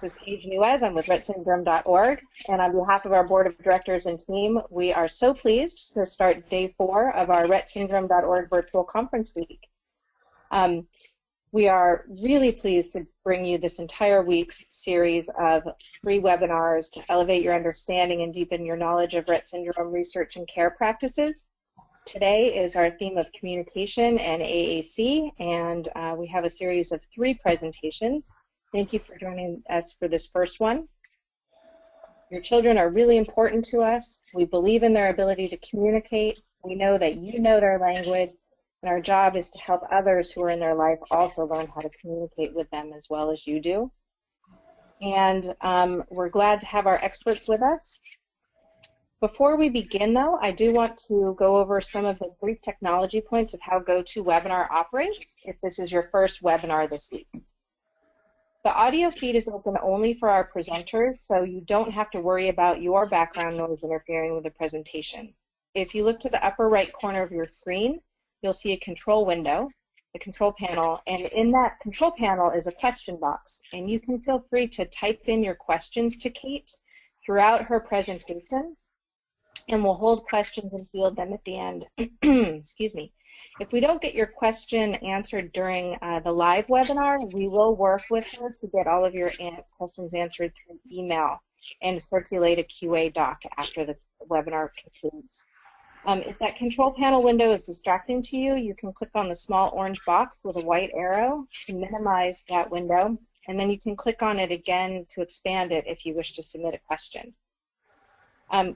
is Paige Nuez. I'm with RettSyndrome.org, and on behalf of our board of directors and team, we are so pleased to start day 4 of our RettSyndrome.org virtual conference week. We are really pleased to bring you this entire week's series of free webinars to elevate your understanding and deepen your knowledge of Rett syndrome research and care practices. Today is our theme of communication and AAC, and we have a series of 3 presentations. Thank you for joining us for this first one. Your children are really important to us. We believe in their ability to communicate. We know that you know their language, and our job is to help others who are in their life also learn how to communicate with them as well as you do. And we're glad to have our experts with us. Before we begin, though, I do want to go over some of the brief technology points of how GoToWebinar operates if this is your first webinar this week. The audio feed is open only for our presenters, so you don't have to worry about your background noise interfering with the presentation. If you look to the upper right corner of your screen, you'll see a control window, a control panel, and in that control panel is a question box, and you can feel free to type in your questions to Kate throughout her presentation, and we'll hold questions and field them at the end. Excuse me. If we don't get your question answered during the live webinar, we will work with her to get all of your questions answered through email and circulate a QA doc after the webinar concludes. If that control panel window is distracting to you, you can click on the small orange box with a white arrow to minimize that window, and then you can click on it again to expand it if you wish to submit a question.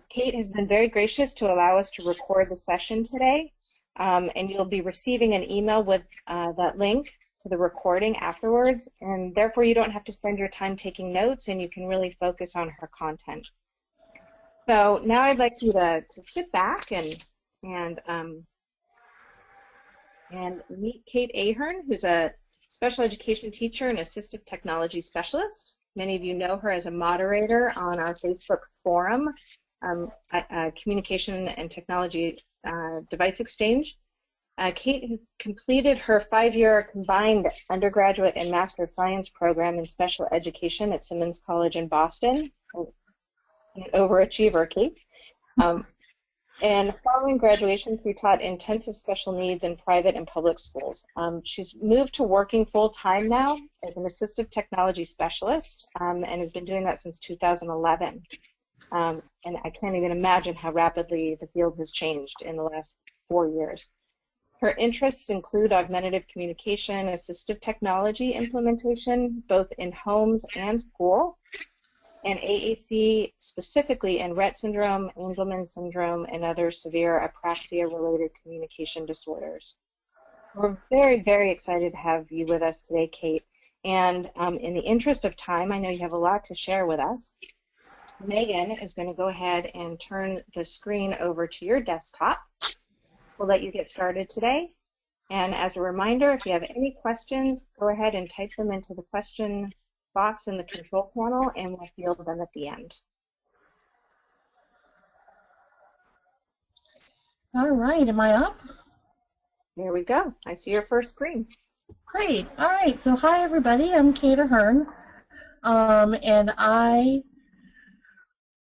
Kate has been very gracious to allow us to record the session today, and you'll be receiving an email with that link to the recording afterwards, and therefore you don't have to spend your time taking notes, and you can really focus on her content. So now I'd like you to sit back and meet Kate Ahern, who's a special education teacher and assistive technology specialist. Many of you know her as a moderator on our Facebook forum, Communication and Technology Device Exchange. Kate has completed her 5-year combined undergraduate and Master of Science program in special education at Simmons College in Boston. An overachiever, Kate. And following graduation, she taught intensive special needs in private and public schools. She's moved to working full-time now as an assistive technology specialist and has been doing that since 2011. And I can't even imagine how rapidly the field has changed in the last 4 years. Her interests include augmentative communication, assistive technology implementation, both in homes and school, and AAC specifically in Rett syndrome, Angelman syndrome, and other severe apraxia-related communication disorders. We're very, very excited to have you with us today, Kate. And in the interest of time, I know you have a lot to share with us. Megan is going to go ahead and turn the screen over to your desktop. We'll let you get started today. And as a reminder, if you have any questions, go ahead and type them into the question box in the control panel, and we'll field them at the end. All right, am I up? There we go. I see your first screen. Great. All right, so hi everybody, I'm Kate Ahern, and I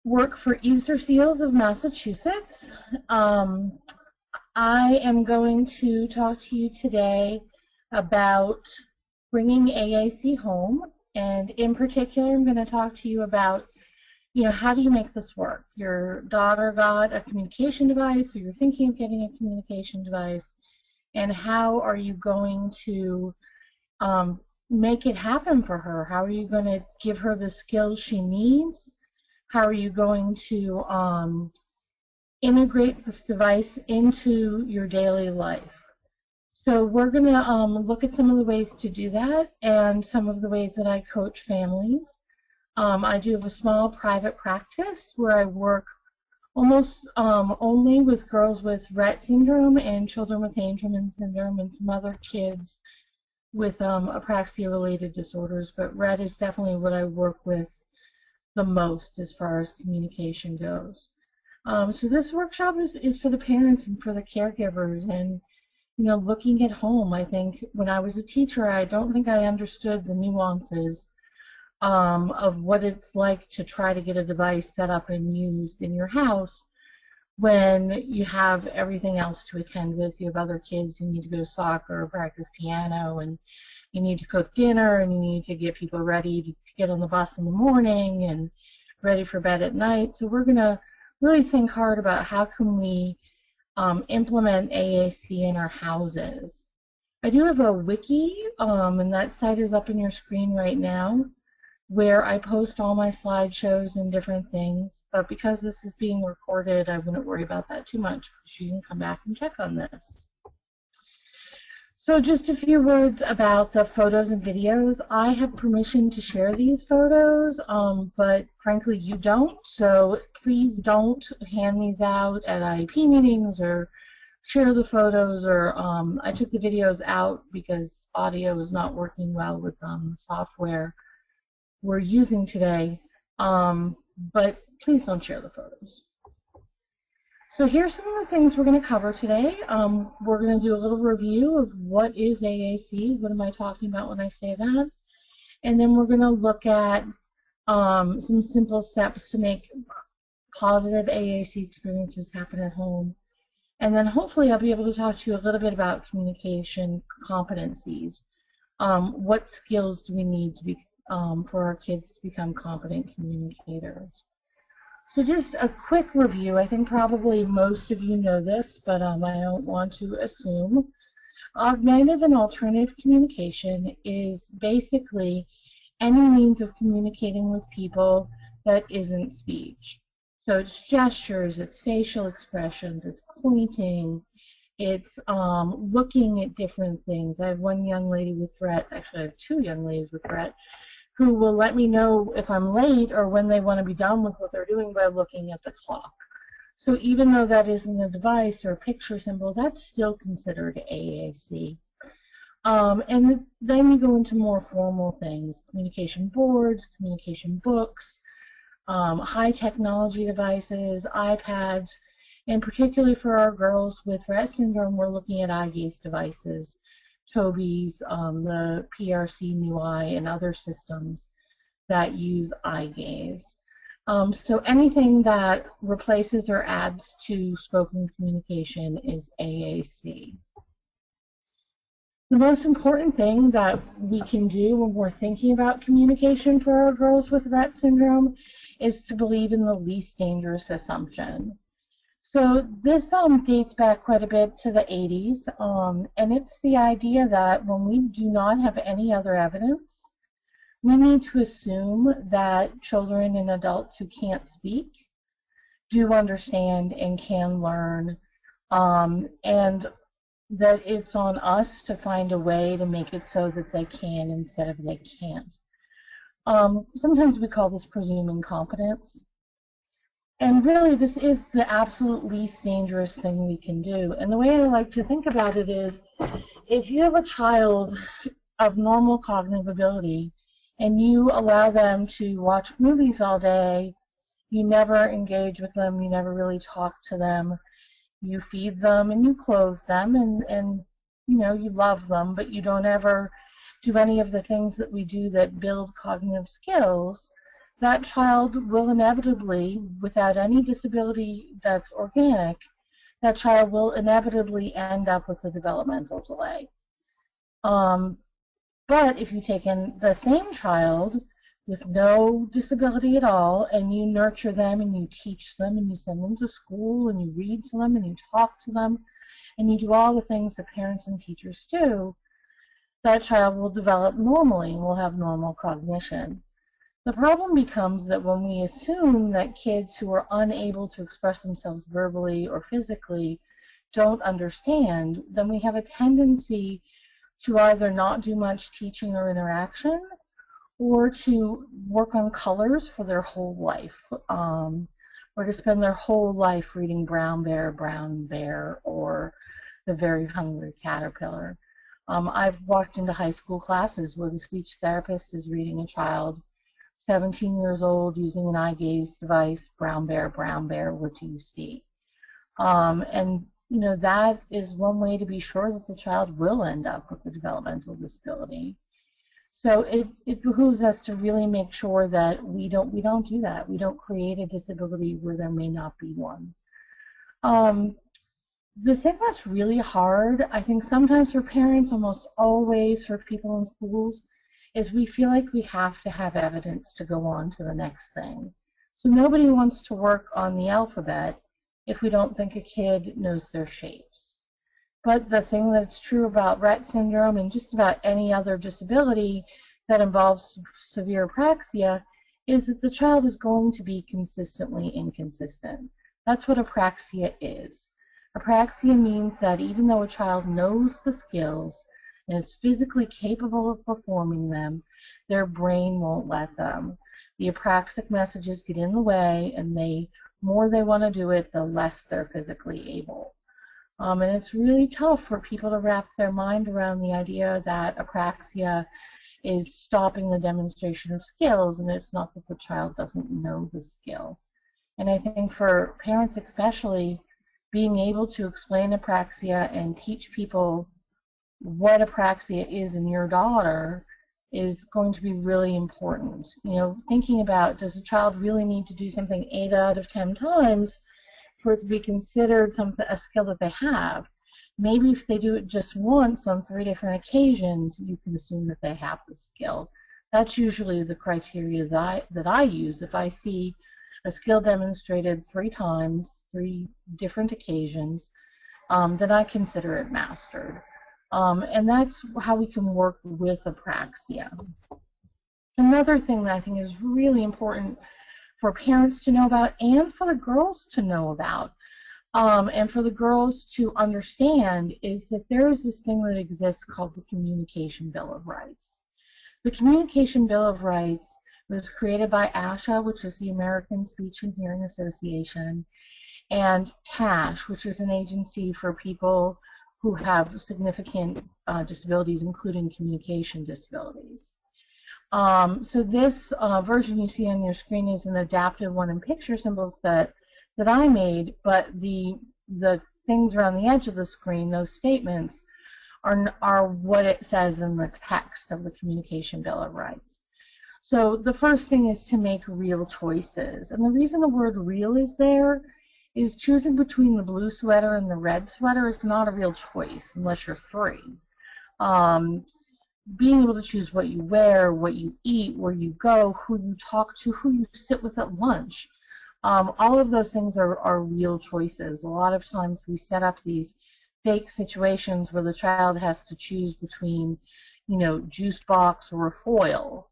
work for Easter Seals of Massachusetts. I am going to talk to you today about bringing AAC home. And in particular, I'm going to talk to you about, how do you make this work? Your daughter got a communication device, or you're thinking of getting a communication device, and how are you going to make it happen for her? How are you going to give her the skills she needs? How are you going to integrate this device into your daily life? So we're going to look at some of the ways to do that and some of the ways that I coach families. I do have a small private practice where I work almost only with girls with Rett syndrome and children with Angelman syndrome and some other kids with apraxia-related disorders, but Rett is definitely what I work with the most as far as communication goes. So this workshop is for the parents and for the caregivers, and looking at home. I think when I was a teacher, I don't think I understood the nuances of what it's like to try to get a device set up and used in your house when you have everything else to attend with. You have other kids who need to go to soccer or practice piano, and you need to cook dinner, and you need to get people ready to get on the bus in the morning and ready for bed at night. So we're going to really think hard about how can we implement AAC in our houses. I do have a wiki, and that site is up on your screen right now, where I post all my slideshows and different things. But because this is being recorded, I wouldn't worry about that too much, because you can come back and check on this. So just a few words about the photos and videos. I have permission to share these photos, but frankly you don't, so please don't hand these out at IEP meetings or share the photos, or I took the videos out because audio is not working well with the software we're using today, but please don't share the photos. So here's some of the things we're going to cover today. We're going to do a little review of what is AAC, what am I talking about when I say that, and then we're going to look at some simple steps to make positive AAC experiences happen at home. And then hopefully I'll be able to talk to you a little bit about communication competencies. What skills do we need to be for our kids to become competent communicators? So just a quick review. I think probably most of you know this, but I don't want to assume. Augmentative and alternative communication is basically any means of communicating with people that isn't speech. So it's gestures, it's facial expressions, it's pointing, it's looking at different things. I have one young lady with Rett, actually I have two young ladies with Rett, who will let me know if I'm late or when they want to be done with what they're doing by looking at the clock. So even though that isn't a device or a picture symbol, that's still considered AAC. And then you go into more formal things, communication boards, communication books, high technology devices, iPads, and particularly for our girls with Rett syndrome, we're looking at eye gaze devices, Toby's, the PRC New Eye, and other systems that use eye gaze. So anything that replaces or adds to spoken communication is AAC. The most important thing that we can do when we're thinking about communication for our girls with Rett syndrome is to believe in the least dangerous assumption. So this dates back quite a bit to the 80s, and it's the idea that when we do not have any other evidence, we need to assume that children and adults who can't speak do understand and can learn, and that it's on us to find a way to make it so that they can instead of they can't. Sometimes we call this presuming competence. And really, this is the absolute least dangerous thing we can do. And the way I like to think about it is, if you have a child of normal cognitive ability and you allow them to watch movies all day, you never engage with them, you never really talk to them, you feed them and you clothe them, and you know, you love them, but you don't ever do any of the things that we do that build cognitive skills, that child will inevitably, without any disability that's organic, that child will inevitably end up with a developmental delay. But if you take in the same child with no disability at all, and you nurture them and you teach them and you send them to school and you read to them and you talk to them and you do all the things that parents and teachers do, that child will develop normally and will have normal cognition. The problem becomes that when we assume that kids who are unable to express themselves verbally or physically don't understand, then we have a tendency to either not do much teaching or interaction, or to work on colors for their whole life, or to spend their whole life reading Brown Bear, or The Very Hungry Caterpillar. I've walked into high school classes where the speech therapist is reading a child 17 years old using an eye gaze device, Brown Bear, what do you see? And you know, that is one way to be sure that the child will end up with a developmental disability. So it behooves us to really make sure that we don't do that. We don't create a disability where there may not be one. The thing that's really hard, I think sometimes for parents, almost always for people in schools, is we feel like we have to have evidence to go on to the next thing. So nobody wants to work on the alphabet if we don't think a kid knows their shapes. But the thing that's true about Rett syndrome and just about any other disability that involves severe apraxia is that the child is going to be consistently inconsistent. That's what apraxia is. Apraxia means that even though a child knows the skills and is physically capable of performing them, their brain won't let them. The apraxic messages get in the way, and the more they want to do it, the less they're physically able. And it's really tough for people to wrap their mind around the idea that apraxia is stopping the demonstration of skills, and it's not that the child doesn't know the skill. And I think for parents especially, being able to explain apraxia and teach people what apraxia is in your daughter is going to be really important. You know, thinking about, does a child really need to do something 8 out of 10 times for it to be considered a skill that they have? Maybe if they do it just once on 3 different occasions, you can assume that they have the skill. That's usually the criteria that I use. If I see a skill demonstrated 3 times, 3 different occasions, then I consider it mastered. And that's how we can work with apraxia. Another thing that I think is really important for parents to know about and for the girls to know about, and for the girls to understand, is that there is this thing that exists called the Communication Bill of Rights. The Communication Bill of Rights was created by ASHA, which is the American Speech and Hearing Association, and TASH, which is an agency for people who have significant disabilities, including communication disabilities. So this version you see on your screen is an adapted one in picture symbols that I made, but the things around the edge of the screen, those statements, are what it says in the text of the Communication Bill of Rights. So the first thing is to make real choices. And the reason the word real is there is choosing between the blue sweater and the red sweater is not a real choice unless you're 3. Being able to choose what you wear, what you eat, where you go, who you talk to, who you sit with at lunch, all of those things are real choices. A lot of times we set up these fake situations where the child has to choose between, you know, juice box or a foil.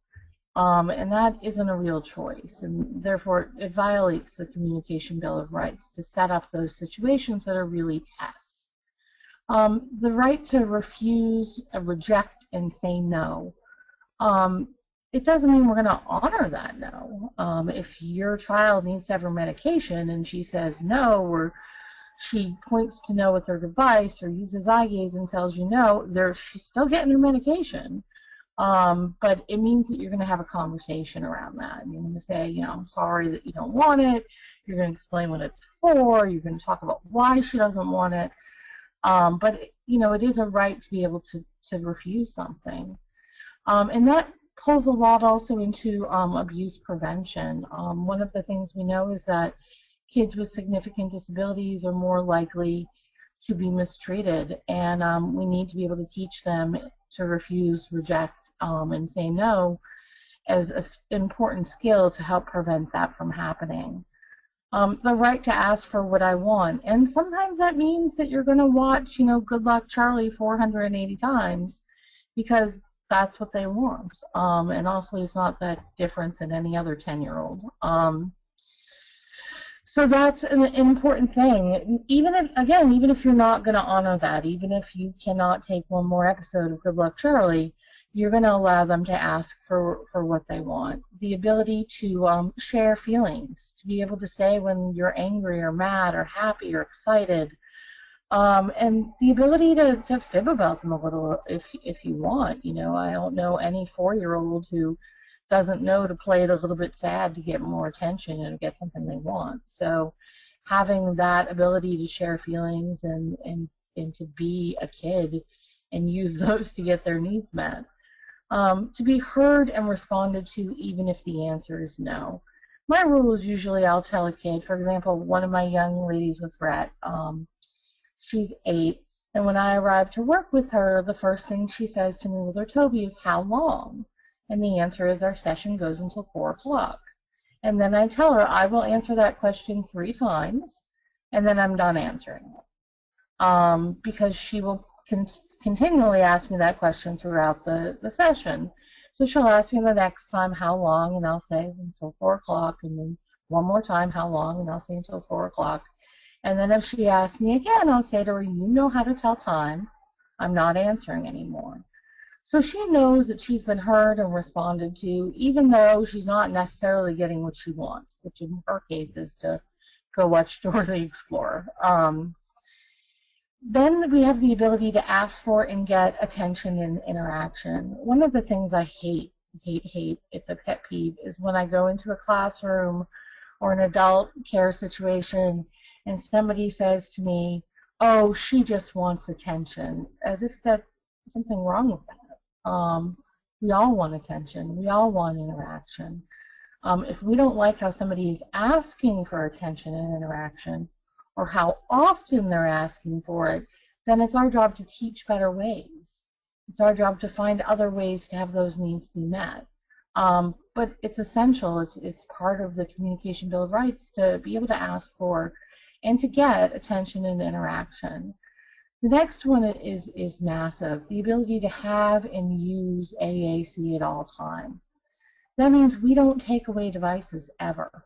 And that isn't a real choice, and therefore it violates the Communication Bill of Rights to set up those situations that are really tests. The right to refuse, reject, and say no. It doesn't mean we're going to honor that no. If your child needs to have her medication and she says no, or she points to no with her device or uses eye gaze and tells you no, she's still getting her medication. But it means that you're going to have a conversation around that. And you're going to say, you know, I'm sorry that you don't want it. You're going to explain what it's for. You're going to talk about why she doesn't want it. But, you know, it is a right to be able to refuse something. And that pulls a lot also into abuse prevention. One of the things we know is that kids with significant disabilities are more likely to be mistreated, and we need to be able to teach them to refuse, reject, and say no as an important skill to help prevent that from happening. The right to ask for what I want, and sometimes that means that you're going to watch, you know, Good Luck Charlie 480 times because that's what they want. And also it's not that different than any other 10-year-old. So that's an important thing. Even if you're not going to honor that, even if you cannot take one more episode of Good Luck Charlie, you're going to allow them to ask for what they want. The ability to share feelings, to be able to say when you're angry or mad or happy or excited, and the ability to fib about them a little if you want. You know, I don't know any 4-year-old who doesn't know to play it a little bit sad to get more attention and get something they want. So having that ability to share feelings and to be a kid and use those to get their needs met. to be heard and responded to even if the answer is no. My rule is usually I'll tell a kid, for example, one of my young ladies with Rett, she's 8, and when I arrive to work with her, the first thing she says to me with her Toby is, how long? And the answer is our session goes until 4 o'clock. And then I tell her I will answer that question 3 times, and then I'm done answering it. Because she will continually ask me that question throughout the session. So she'll ask me the next time how long, and I'll say until 4 o'clock, and then one more time how long, and I'll say until 4 o'clock. And then if she asks me again, I'll say to her, you know how to tell time. I'm not answering anymore. So she knows that she's been heard and responded to, even though she's not necessarily getting what she wants, which in her case is to go watch Dora the Explorer. Then we have the ability to ask for and get attention and interaction. One of the things I hate, it's a pet peeve, is when I go into a classroom or an adult care situation and somebody says to me, oh, she just wants attention, as if that's something wrong with that. We all want attention. We all want interaction. If we don't like how somebody is asking for attention and interaction, or how often they're asking for it, then it's our job to teach better ways. It's our job to find other ways to have those needs be met. But it's essential. It's part of the Communication Bill of Rights to be able to ask for and to get attention and interaction. The next one is massive, the ability to have and use AAC at all times. That means we don't take away devices ever.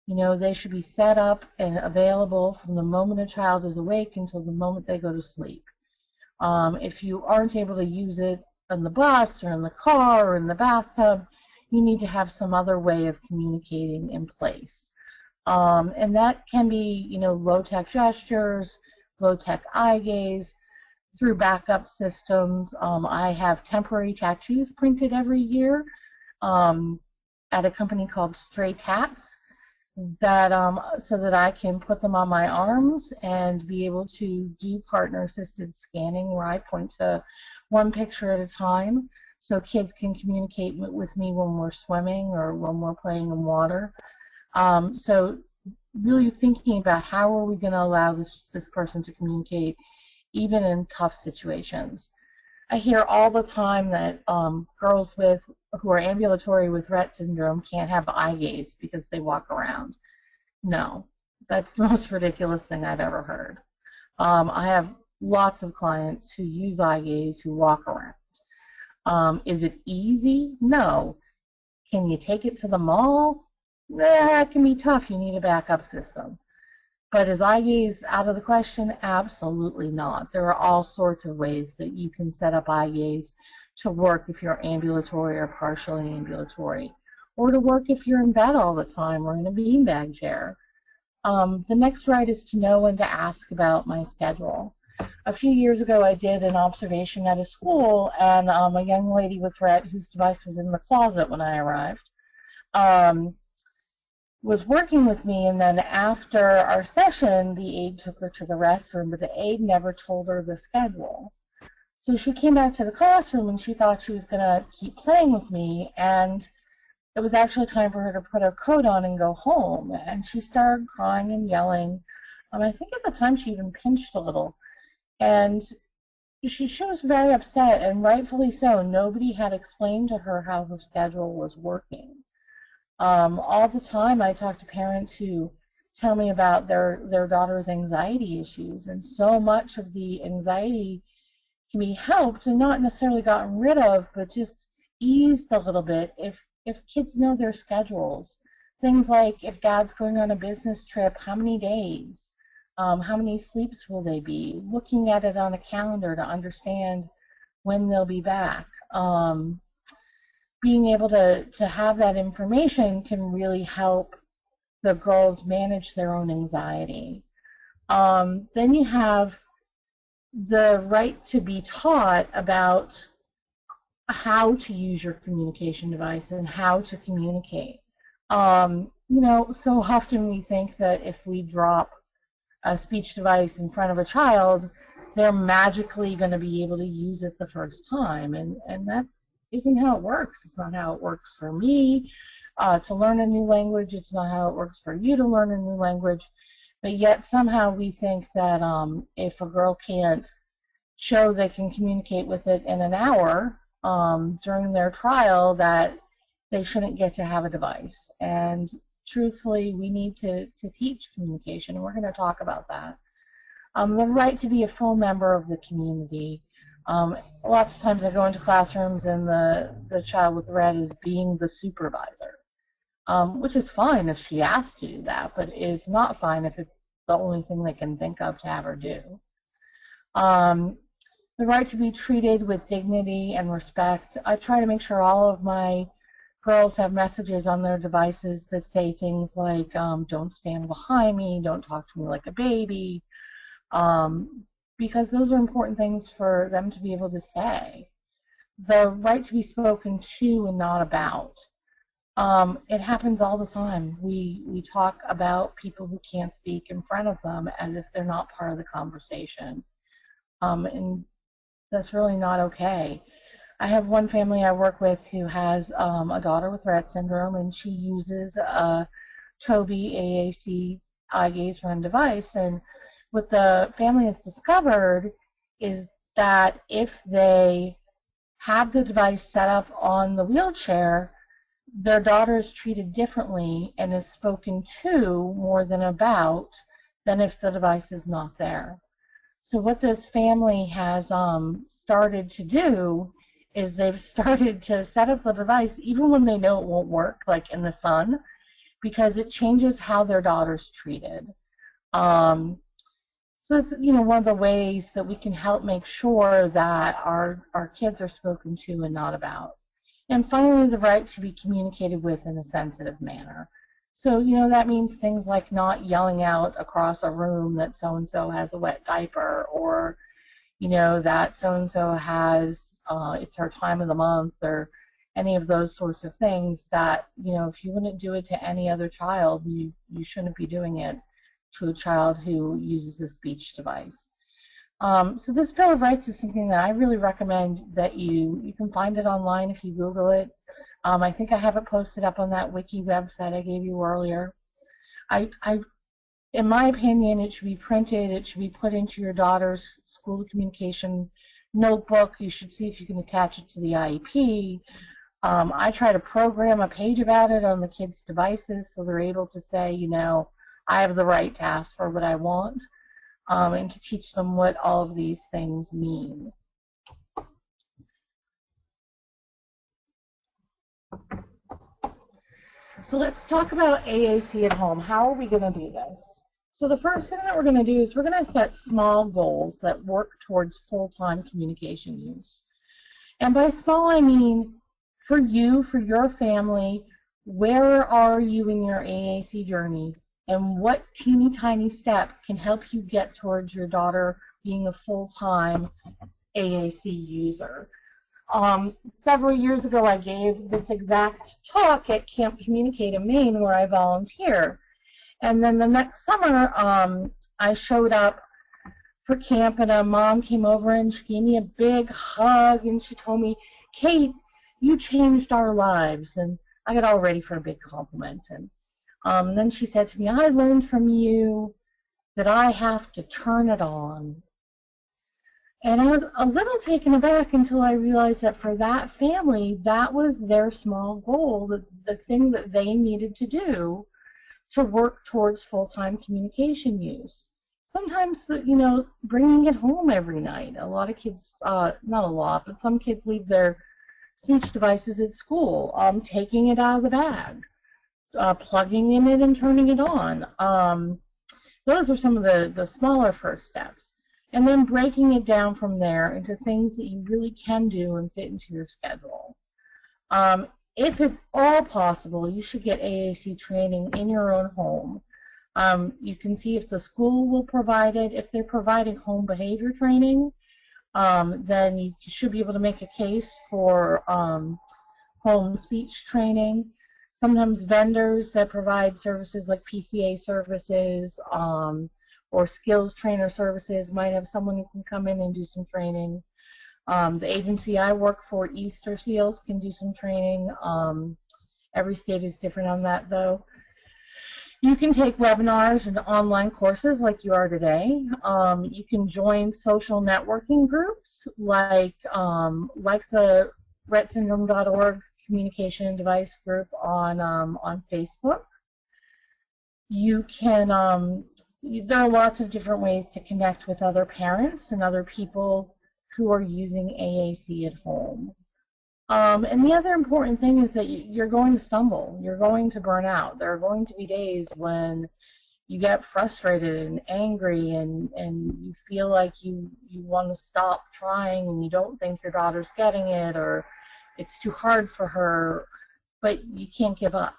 You know, they should be set up and available from the moment a child is awake until the moment they go to sleep. If you aren't able to use it on the bus or in the car or in the bathtub, you need to have some other way of communicating in place. And that can be, you know, low-tech gestures, low-tech eye gaze, through backup systems. I have temporary tattoos printed every year at a company called Stray Tats, that so that I can put them on my arms and be able to do partner-assisted scanning where I point to one picture at a time so kids can communicate with me when we're swimming or when we're playing in water. So really thinking about how are we going to allow this person to communicate even in tough situations. I hear all the time that girls who are ambulatory with Rett syndrome can't have eye gaze because they walk around. No, that's the most ridiculous thing I've ever heard. I have lots of clients who use eye gaze who walk around. Is it easy? No. Can you take it to the mall? It can be tough. You need a backup system. But is eye gaze out of the question? Absolutely not. There are all sorts of ways that you can set up eye gaze to work if you're ambulatory or partially ambulatory, or to work if you're in bed all the time or in a beanbag chair. The next right is to know when to ask about my schedule. A few years ago, I did an observation at a school, and a young lady with Rett, whose device was in the closet when I arrived, was working with me, and then after our session, the aide took her to the restroom, but the aide never told her the schedule. So she came back to the classroom, and she thought she was going to keep playing with me, and it was actually time for her to put her coat on and go home, and she started crying and yelling. I think at the time she even pinched a little, and she was very upset, and rightfully so. Nobody had explained to her how her schedule was working. All the time I talk to parents who tell me about their daughter's anxiety issues, and so much of the anxiety can be helped and not necessarily gotten rid of, but just eased a little bit if kids know their schedules. Things like if dad's going on a business trip, how many days, how many sleeps will they be, looking at it on a calendar to understand when they'll be back. Being able to have that information can really help the girls manage their own anxiety. Then you have the right to be taught about how to use your communication device and how to communicate. You know, so often we think that if we drop a speech device in front of a child, they're magically going to be able to use it the first time, and that isn't how it works. It's not how it works for me to learn a new language. It's not how it works for you to learn a new language. But yet somehow we think that if a girl can't show they can communicate with it in an hour during their trial, that they shouldn't get to have a device. And truthfully, we need to teach communication, and we're going to talk about that. The right to be a full member of the community. Lots of times I go into classrooms and the child with Rett is being the supervisor, which is fine if she asks to do that, but is not fine if it's the only thing they can think of to have her do. The right to be treated with dignity and respect. I try to make sure all of my girls have messages on their devices that say things like, don't stand behind me, don't talk to me like a baby, because those are important things for them to be able to say. The right to be spoken to and not about. It happens all the time. We talk about people who can't speak in front of them as if they're not part of the conversation. And that's really not okay. I have one family I work with who has a daughter with Rett syndrome, and she uses a Tobii AAC eye gaze run device. And what the family has discovered is that if they have the device set up on the wheelchair, their daughter is treated differently and is spoken to more than about than if the device is not there. So what this family has started to do is they've started to set up the device even when they know it won't work, like in the sun, because it changes how their daughter's treated. So it's, one of the ways that we can help make sure that our kids are spoken to and not about. And finally, the right to be communicated with in a sensitive manner. So, that means things like not yelling out across a room that so-and-so has a wet diaper, or, that so-and-so has, it's her time of the month, or any of those sorts of things that, if you wouldn't do it to any other child, you shouldn't be doing it to a child who uses a speech device. So this Bill of Rights is something that I really recommend that you can find it online if you Google it. I think I have it posted up on that wiki website I gave you earlier. In my opinion, it should be printed. It should be put into your daughter's school communication notebook. You should see if you can attach it to the IEP. I try to program a page about it on the kids' devices so they're able to say, I have the right to ask for what I want, and to teach them what all of these things mean. So let's talk about AAC at home. How are we going to do this? So the first thing that we're going to do is we're going to set small goals that work towards full-time communication use. And by small, I mean for you, for your family, where are you in your AAC journey, and what teeny tiny step can help you get towards your daughter being a full-time AAC user. Several years ago, I gave this exact talk at Camp Communicate in Maine, where I volunteer. And then the next summer, I showed up for camp, and a mom came over and she gave me a big hug, and she told me, "Kate, you changed our lives." And I got all ready for a big compliment. And then she said to me, "I learned from you that I have to turn it on." And I was a little taken aback until I realized that for that family, that was their small goal, the thing that they needed to do to work towards full-time communication use. Sometimes, bringing it home every night. A lot of kids, not a lot, but some kids leave their speech devices at school, taking it out of the bag, plugging in it and turning it on. Those are some of the smaller first steps. And then breaking it down from there into things that you really can do and fit into your schedule. If it's all possible, you should get AAC training in your own home. You can see if the school will provide it. If they're providing home behavior training, then you should be able to make a case for home speech training. Sometimes vendors that provide services like PCA services or skills trainer services might have someone who can come in and do some training. The agency I work for, Easter Seals, can do some training. Every state is different on that, though. You can take webinars and online courses like you are today. You can join social networking groups like the RettSyndrome.org communication device group on Facebook. You can there are lots of different ways to connect with other parents and other people who are using AAC at home. And the other important thing is that you're going to stumble. You're going to burn out. There are going to be days when you get frustrated and angry and you feel like you want to stop trying and you don't think your daughter's getting it or it's too hard for her, but you can't give up.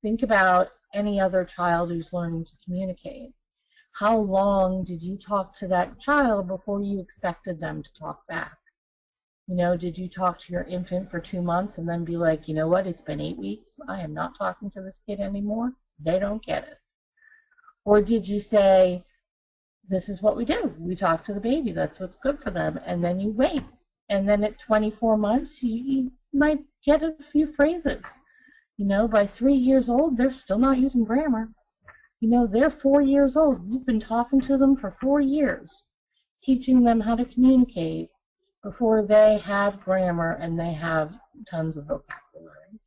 Think about any other child who's learning to communicate. How long did you talk to that child before you expected them to talk back? Did you talk to your infant for 2 months and then be like, you know what, it's been 8 weeks, I am not talking to this kid anymore? They don't get it. Or did you say, this is what we do. We talk to the baby. That's what's good for them. And then you wait. And then at 24 months, you might get a few phrases. By 3 years old, they're still not using grammar. They're 4 years old. You've been talking to them for 4 years, teaching them how to communicate before they have grammar and they have tons of vocabulary.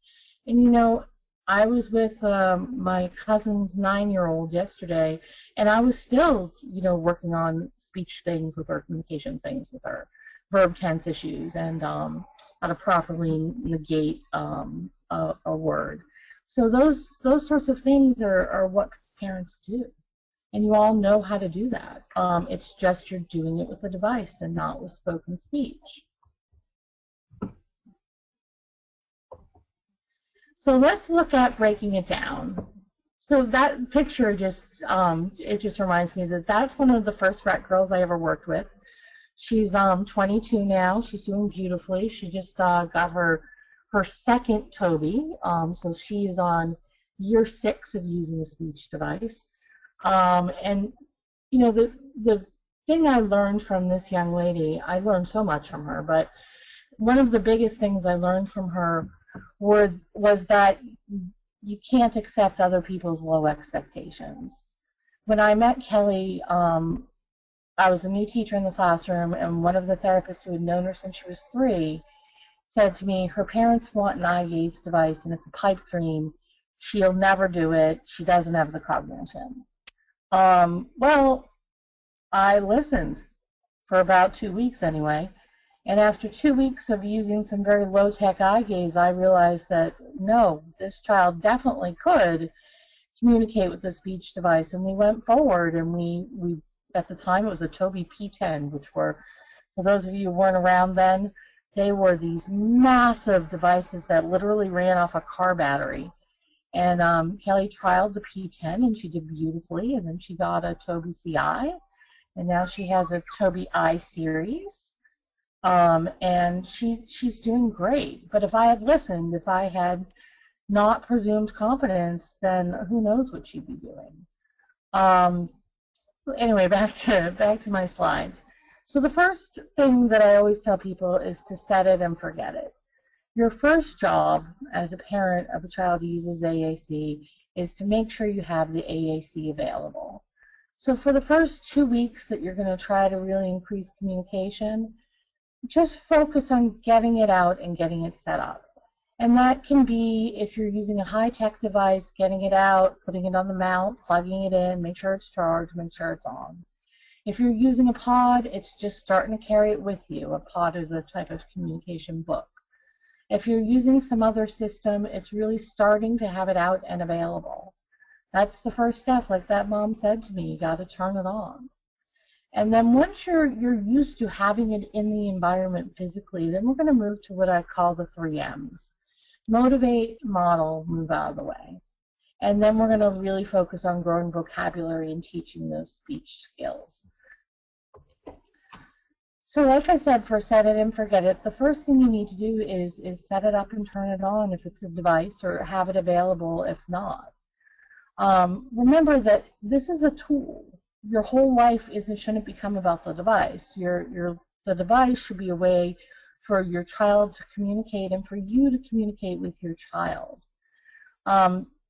And I was with my cousin's 9-year-old yesterday, and I was still, working on speech things with her, communication things with her, verb tense issues, and how to properly negate a word. So those sorts of things are what parents do. And you all know how to do that. It's just you're doing it with a device and not with spoken speech. So let's look at breaking it down. So that picture it just reminds me that that's one of the first Rett girls I ever worked with. She's 22 now. She's doing beautifully. She just got her second Toby. So she is on year 6 of using a speech device. And the thing I learned from this young lady, I learned so much from her, but one of the biggest things I learned from her was that you can't accept other people's low expectations. When I met Kelly, I was a new teacher in the classroom, and one of the therapists who had known her since she was 3 said to me, her parents want an eye gaze device, and it's a pipe dream. She'll never do it. She doesn't have the cognition. Well, I listened for about 2 weeks anyway, and after 2 weeks of using some very low-tech eye gaze, I realized that, no, this child definitely could communicate with the speech device, and we went forward, and we at the time, it was a Toby P10, which were, for those of you who weren't around then, they were these massive devices that literally ran off a car battery. And Kelly trialed the P10, and she did beautifully, and then she got a Toby CI, and now she has a Toby I series, and she's doing great. But if I had listened, if I had not presumed competence, then who knows what she'd be doing. Anyway, back to my slides. So the first thing that I always tell people is to set it and forget it. Your first job as a parent of a child who uses AAC is to make sure you have the AAC available. So for the first 2 weeks that you're going to try to really increase communication, just focus on getting it out and getting it set up. And that can be, if you're using a high-tech device, getting it out, putting it on the mount, plugging it in, make sure it's charged, make sure it's on. If you're using a pod, it's just starting to carry it with you. A pod is a type of communication book. If you're using some other system, it's really starting to have it out and available. That's the first step. Like that mom said to me, you got to turn it on. And then once you're used to having it in the environment physically, then we're going to move to what I call the 3 M's. Motivate, model, move out of the way. And then we're going to really focus on growing vocabulary and teaching those speech skills. So like I said, for set it and forget it, the first thing you need to do is set it up and turn it on if it's a device, or have it available if not. Remember that this is a tool. Your whole life shouldn't become about the device. Your The device should be a way for your child to communicate and for you to communicate with your child.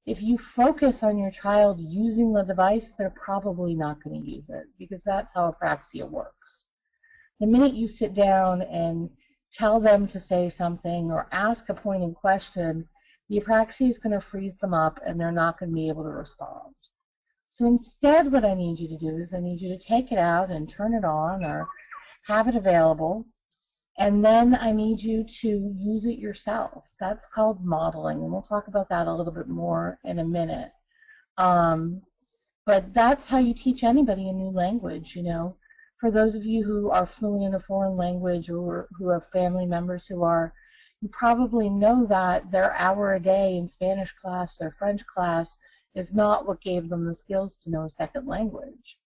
If you focus on your child using the device, they're probably not going to use it, because that's how apraxia works. The minute you sit down and tell them to say something or ask a pointed question, the apraxia is going to freeze them up and they're not going to be able to respond. So instead, what I need you to do is I need you to take it out and turn it on or have it available, and then I need you to use it yourself. That's called modeling, and we'll talk about that a little bit more in a minute. But that's how you teach anybody a new language, you know. For those of you who are fluent in a foreign language or who have family members who are, you probably know that their hour a day in Spanish class or French class is not what gave them the skills to know a second language.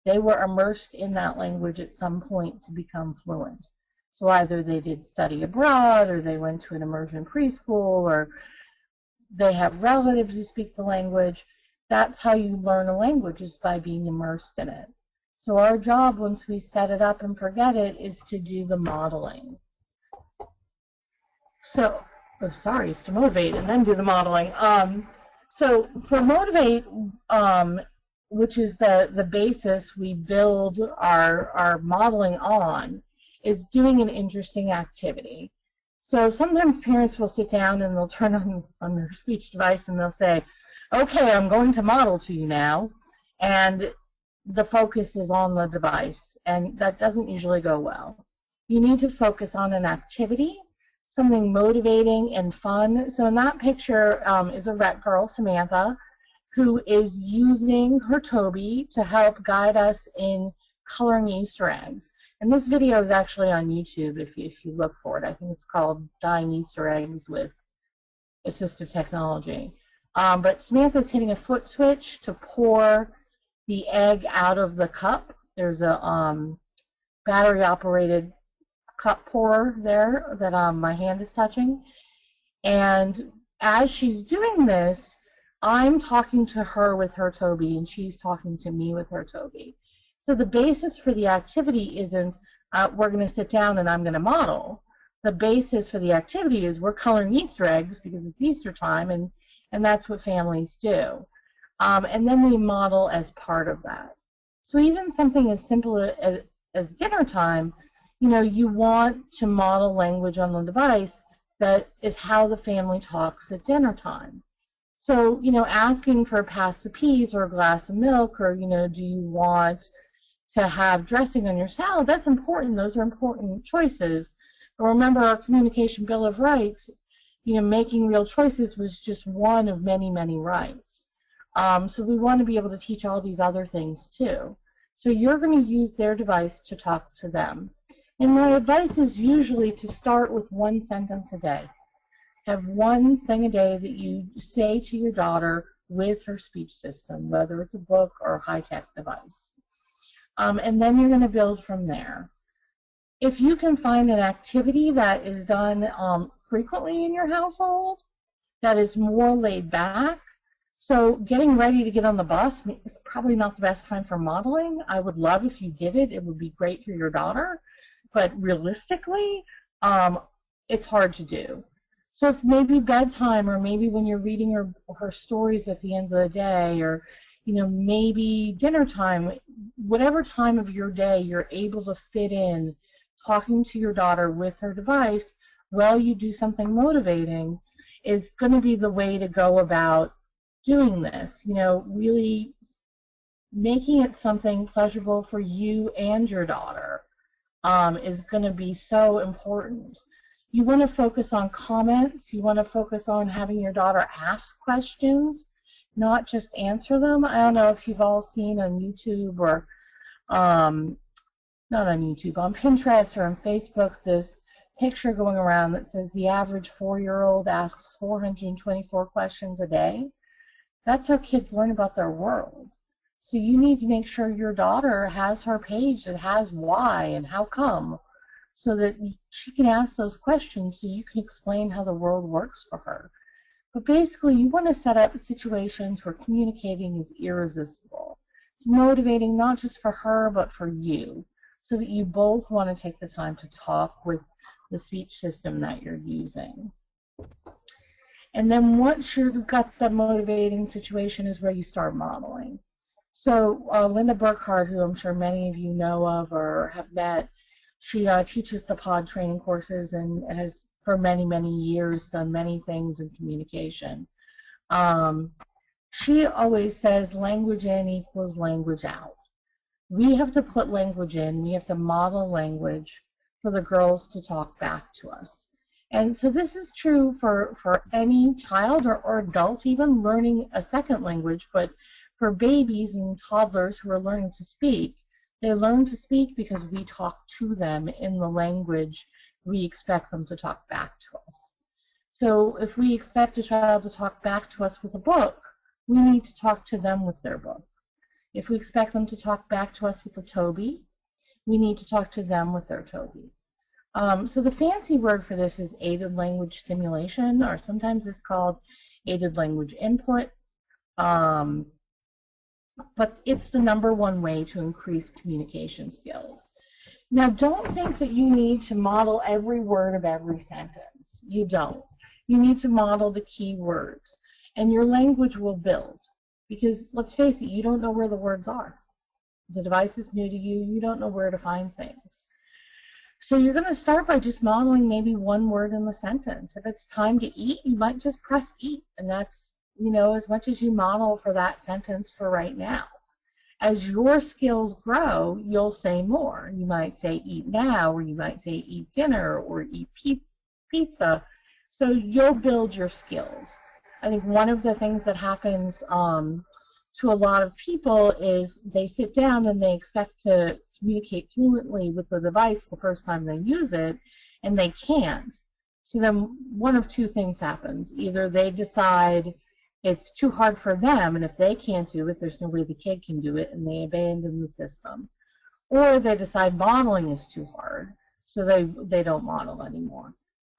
They were immersed in that language at some point to become fluent. So either they did study abroad, or they went to an immersion preschool, or they have relatives who speak the language. That's how you learn a language, is by being immersed in it. So our job, once we set it up and forget it, is to do the modeling. So, is to motivate and then do the modeling. So for motivate, which is the basis we build our modeling on, is doing an interesting activity. So sometimes parents will sit down and they'll turn on their speech device and they'll say, okay, I'm going to model to you now, and the focus is on the device, and that doesn't usually go well. You need to focus on an activity, something motivating and fun. So in that picture is a Rett girl, Samantha, who is using her Toby to help guide us in coloring Easter eggs. And this video is actually on YouTube if you look for it. I think it's called Dyeing Easter Eggs with Assistive Technology. But Samantha's hitting a foot switch to pour the egg out of the cup. There's a battery-operated cup pourer there that my hand is touching. And as she's doing this, I'm talking to her with her Toby, and she's talking to me with her Toby. So the basis for the activity isn't we're going to sit down and I'm going to model. The basis for the activity is we're coloring Easter eggs because it's Easter time, and that's what families do. And then we model as part of that. So even something as simple as dinner time, you know, you want to model language on the device that is how the family talks at dinner time. So, you know, asking for a pass of peas or a glass of milk, or, you know, do you want to have dressing on your salad, that's important. Those are important choices. But remember, our Communication Bill of Rights, you know, making real choices was just one of many, many rights. So we want to be able to teach all these other things too. So you're going to use their device to talk to them. And my advice is usually to start with one sentence a day. Have one thing a day that you say to your daughter with her speech system, whether it's a book or a high-tech device. And then you're going to build from there. If you can find an activity that is done frequently in your household, that is more laid back, so getting ready to get on the bus is probably not the best time for modeling. I would love if you did it. It would be great for your daughter. But realistically, it's hard to do. So if maybe bedtime, or maybe when you're reading her stories at the end of the day, or, you know, maybe dinner time, whatever time of your day you're able to fit in talking to your daughter with her device while you do something motivating, is going to be the way to go about doing this. You know, really making it something pleasurable for you and your daughter is going to be so important. You want to focus on comments. You want to focus on having your daughter ask questions, not just answer them. I don't know if you've all seen on YouTube, or not on YouTube, on Pinterest or on Facebook, this picture going around that says the average 4-year-old asks 424 questions a day. That's how kids learn about their world. So you need to make sure your daughter has her page that has why and how come, so that she can ask those questions so you can explain how the world works for her. But basically, you want to set up situations where communicating is irresistible. It's motivating not just for her, but for you. so that you both want to take the time to talk with the speech system that you're using. And then once you've got the motivating situation is where you start modeling. So Linda Burkhardt, who I'm sure many of you know of or have met, she teaches the pod training courses and has for many, many years done many things in communication. She always says language in equals language out. We have to put language in, we have to model language for the girls to talk back to us. And so this is true for any child or adult even learning a second language, but for babies and toddlers who are learning to speak, they learn to speak because we talk to them in the language we expect them to talk back to us. So if we expect a child to talk back to us with a book, we need to talk to them with their book. If we expect them to talk back to us with a Toby, we need to talk to them with their Toby. So the fancy word for this is aided language stimulation, or sometimes it's called aided language input. But it's the #1 way to increase communication skills. Now, don't think that you need to model every word of every sentence. You don't. You need to model the key words, and your language will build. Because, let's face it, you don't know where the words are. The device is new to you. You don't know where to find things. So you're going to start by just modeling maybe one word in the sentence. If it's time to eat, you might just press eat, and that's, you know, as much as you model for that sentence for right now. As your skills grow, you'll say more. You might say eat now, or you might say eat dinner, or eat pizza. So you'll build your skills. I think one of the things that happens to a lot of people is they sit down and they expect to communicate fluently with the device the first time they use it, and they can't. So then one of two things happens. Either they decide it's too hard for them, and if they can't do it, there's no way the kid can do it, and they abandon the system. Or they decide modeling is too hard, so they don't model anymore.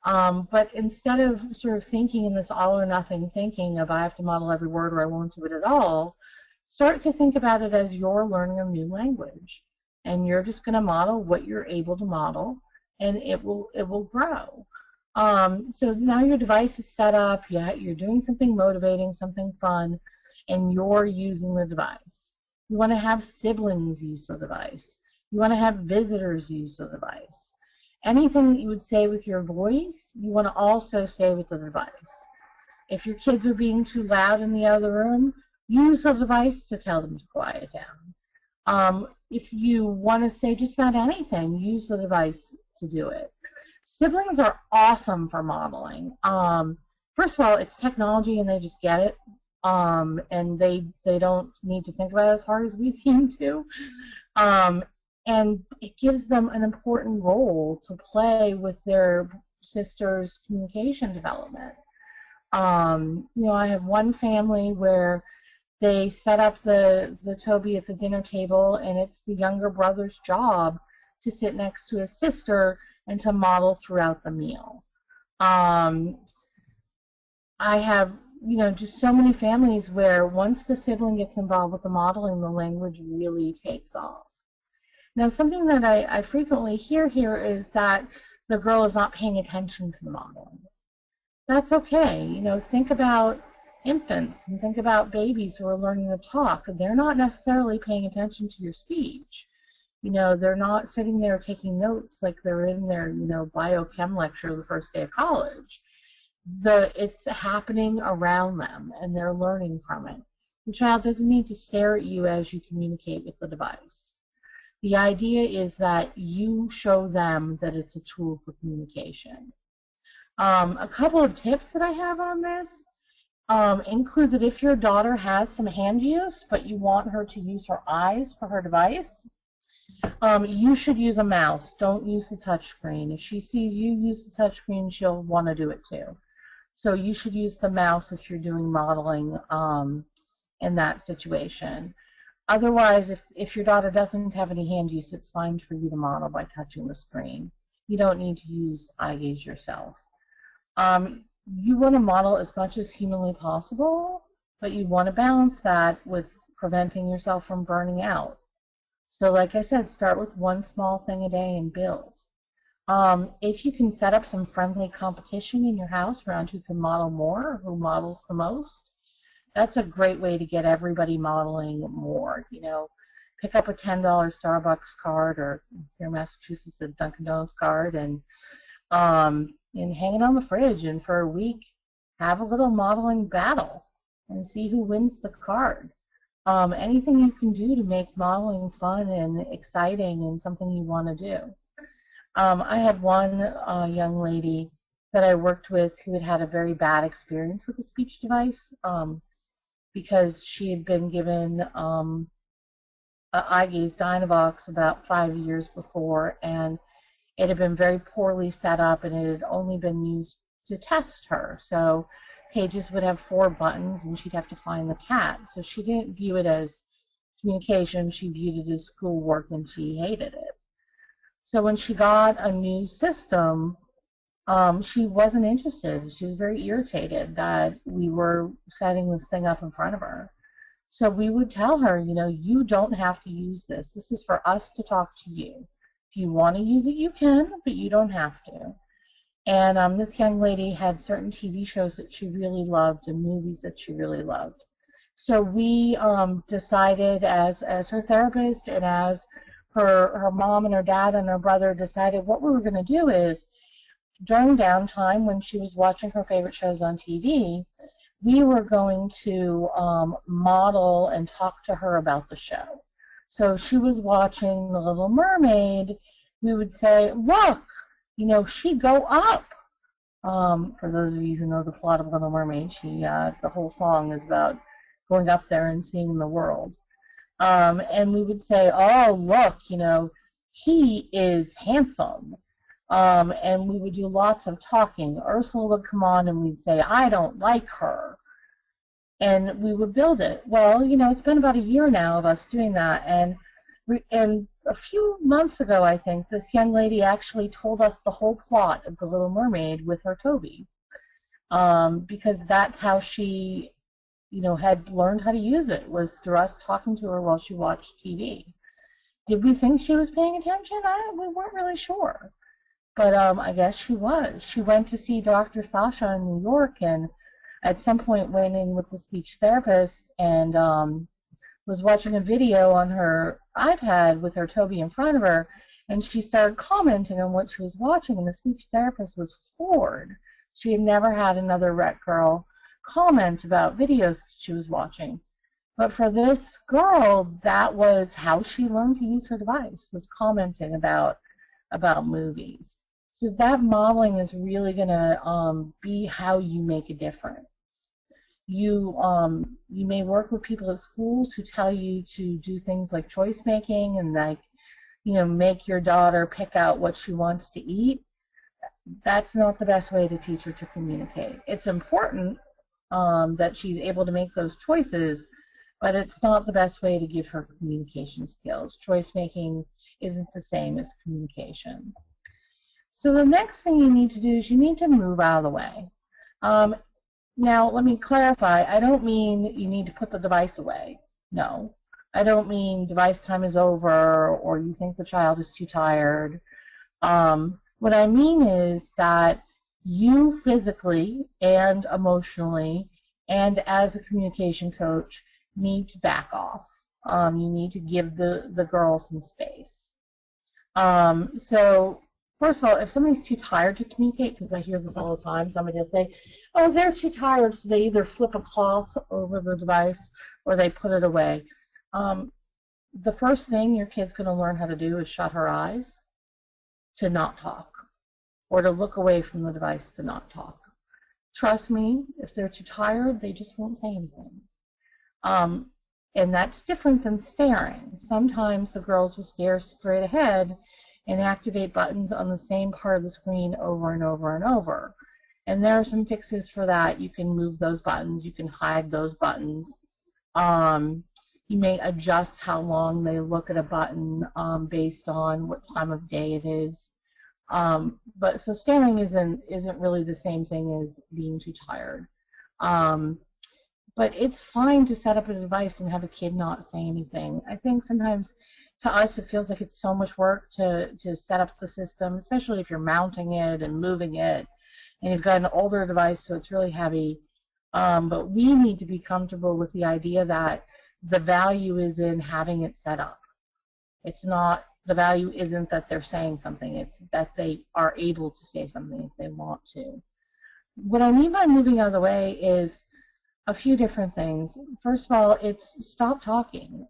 But instead of sort of thinking in this all or nothing thinking of I have to model every word or I won't do it at all, start to think about it as you're learning a new language. And you're just going to model what you're able to model, and it will grow. So now your device is set up, you're doing something motivating, something fun, and you're using the device. You want to have siblings use the device. You want to have visitors use the device. Anything that you would say with your voice, you want to also say with the device. If your kids are being too loud in the other room, use the device to tell them to quiet down. If you want to say just about anything, use the device to do it. Siblings are awesome for modeling. First of all, it's technology and they just get it. And they don't need to think about it as hard as we seem to. And it gives them an important role to play with their sister's communication development. You know, I have one family where they set up the Toby at the dinner table, and it's the younger brother's job to sit next to his sister and to model throughout the meal. I have, you know, just so many families where once the sibling gets involved with the modeling, the language really takes off. Now, something that I frequently hear here is that the girl is not paying attention to the modeling. That's okay. You know, think about infants and think about babies who are learning to talk. They're not necessarily paying attention to your speech. You know, they're not sitting there taking notes like they're in their, you know, biochem lecture the first day of college. It's happening around them, and they're learning from it. The child doesn't need to stare at you as you communicate with the device. The idea is that you show them that it's a tool for communication. A couple of tips that I have on this include that if your daughter has some hand use, but you want her to use her eyes for her device, you should use a mouse. Don't use the touch screen. If she sees you use the touch screen, she'll want to do it too. So you should use the mouse if you're doing modeling in that situation. Otherwise, if your daughter doesn't have any hand use, it's fine for you to model by touching the screen. You don't need to use eye gaze yourself. You want to model as much as humanly possible, but you want to balance that with preventing yourself from burning out. So like I said, start with one small thing a day and build. If you can set up some friendly competition in your house around who can model more, who models the most, that's a great way to get everybody modeling more. Pick up a $10 Starbucks card, or here in Massachusetts, a Dunkin' Donuts card, and hang it on the fridge, and for a week have a little modeling battle and see who wins the card. Anything you can do to make modeling fun and exciting and something you want to do. I had one young lady that I worked with who had a very bad experience with a speech device because she had been given eye gaze Dynavox about 5 years before, and it had been very poorly set up, and it had only been used to test her. So pages would have 4 buttons, and she'd have to find the cat. So she didn't view it as communication. She viewed it as schoolwork, and she hated it. So when she got a new system, she wasn't interested. She was very irritated that we were setting this thing up in front of her. So we would tell her, you don't have to use this. This is for us to talk to you. If you want to use it, you can, but you don't have to. And this young lady had certain TV shows that she really loved and movies that she really loved. So we decided as her therapist and as her mom and her dad and her brother decided what we were going to do is during downtime when she was watching her favorite shows on TV, we were going to model and talk to her about the show. So she was watching The Little Mermaid. We would say, look, she'd go up. For those of you who know the plot of Little Mermaid, the whole song is about going up there and seeing the world. And we would say, oh, look, he is handsome. And we would do lots of talking. Ursula would come on and we'd say, I don't like her. And we would build it. Well, it's been about a year now of us doing that. And a few months ago, I think, this young lady actually told us the whole plot of The Little Mermaid with her Toby. Because that's how she, had learned how to use it, was through us talking to her while she watched TV. Did we think she was paying attention? We weren't really sure. But I guess she was. She went to see Dr. Sasha in New York and at some point went in with the speech therapist and was watching a video on her iPad with her Toby in front of her, and she started commenting on what she was watching, and the speech therapist was floored. She had never had another Rett girl comment about videos she was watching. But for this girl, that was how she learned to use her device, was commenting about movies. So that modeling is really going to be how you make a difference. You may work with people at schools who tell you to do things like choice making and make your daughter pick out what she wants to eat. That's not the best way to teach her to communicate. It's important that she's able to make those choices, but it's not the best way to give her communication skills. Choice making isn't the same as communication. So the next thing you need to do is you need to move out of the way. Now, let me clarify. I don't mean you need to put the device away. No. I don't mean device time is over or you think the child is too tired. What I mean is that you physically and emotionally and as a communication coach need to back off. You need to give the girl some space. So first of all, if somebody's too tired to communicate, because I hear this all the time, somebody will say, oh, they're too tired, so they either flip a cloth over the device or they put it away. The first thing your kid's going to learn how to do is shut her eyes to not talk, or to look away from the device to not talk. Trust me, if they're too tired, they just won't say anything. And that's different than staring. Sometimes the girls will stare straight ahead and activate buttons on the same part of the screen over and over and over. And there are some fixes for that. You can move those buttons. You can hide those buttons. You may adjust how long they look at a button based on what time of day it is. But so staring isn't really the same thing as being too tired. But it's fine to set up a device and have a kid not say anything. I think sometimes to us it feels like it's so much work to set up the system, especially if you're mounting it and moving it, and you've got an older device, so it's really heavy. But we need to be comfortable with the idea that the value is in having it set up. It's not, the value isn't that they're saying something, it's that they are able to say something if they want to. What I mean by moving out of the way is a few different things. First of all, it's stop talking.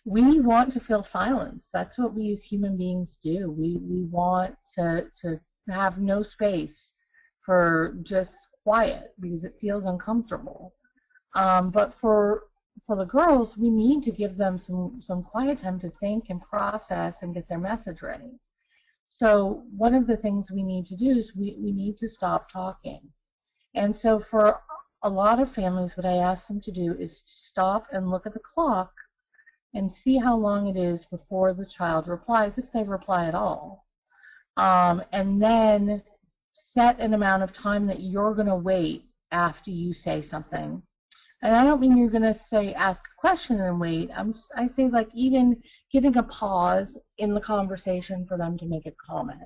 We want to feel silence. That's what we as human beings do. We want to have no space for just quiet because it feels uncomfortable. But for the girls, we need to give them some quiet time to think and process and get their message ready. So one of the things we need to do is we need to stop talking. And so for a lot of families, what I ask them to do is stop and look at the clock and see how long it is before the child replies, if they reply at all. And then set an amount of time that you're going to wait after you say something. And I don't mean you're going to say ask a question and wait. I say like even giving a pause in the conversation for them to make a comment.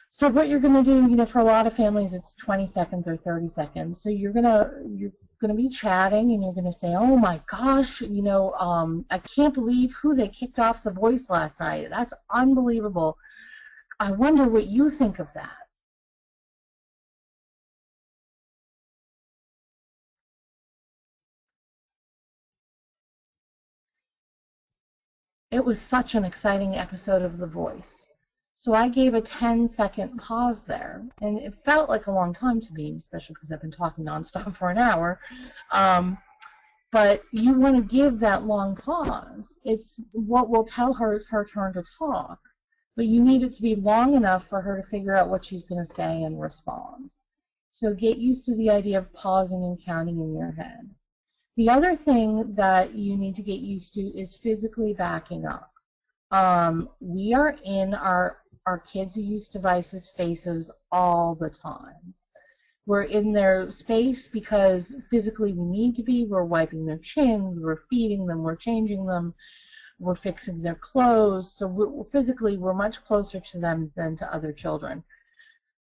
So what you're going to do, for a lot of families, it's 20 seconds or 30 seconds. So you're going to be chatting and you're going to say, oh my gosh, I can't believe who they kicked off The Voice last night. That's unbelievable. I wonder what you think of that. It was such an exciting episode of The Voice. So I gave a 10-second pause there, and it felt like a long time to me, especially because I've been talking nonstop for an hour. But you want to give that long pause. It's what will tell her it's her turn to talk, but you need it to be long enough for her to figure out what she's going to say and respond. So get used to the idea of pausing and counting in your head. The other thing that you need to get used to is physically backing up. We are in our kids who use devices' faces all the time. We're in their space because physically we need to be. We're wiping their chins, we're feeding them, we're changing them, we're fixing their clothes. So physically we're much closer to them than to other children.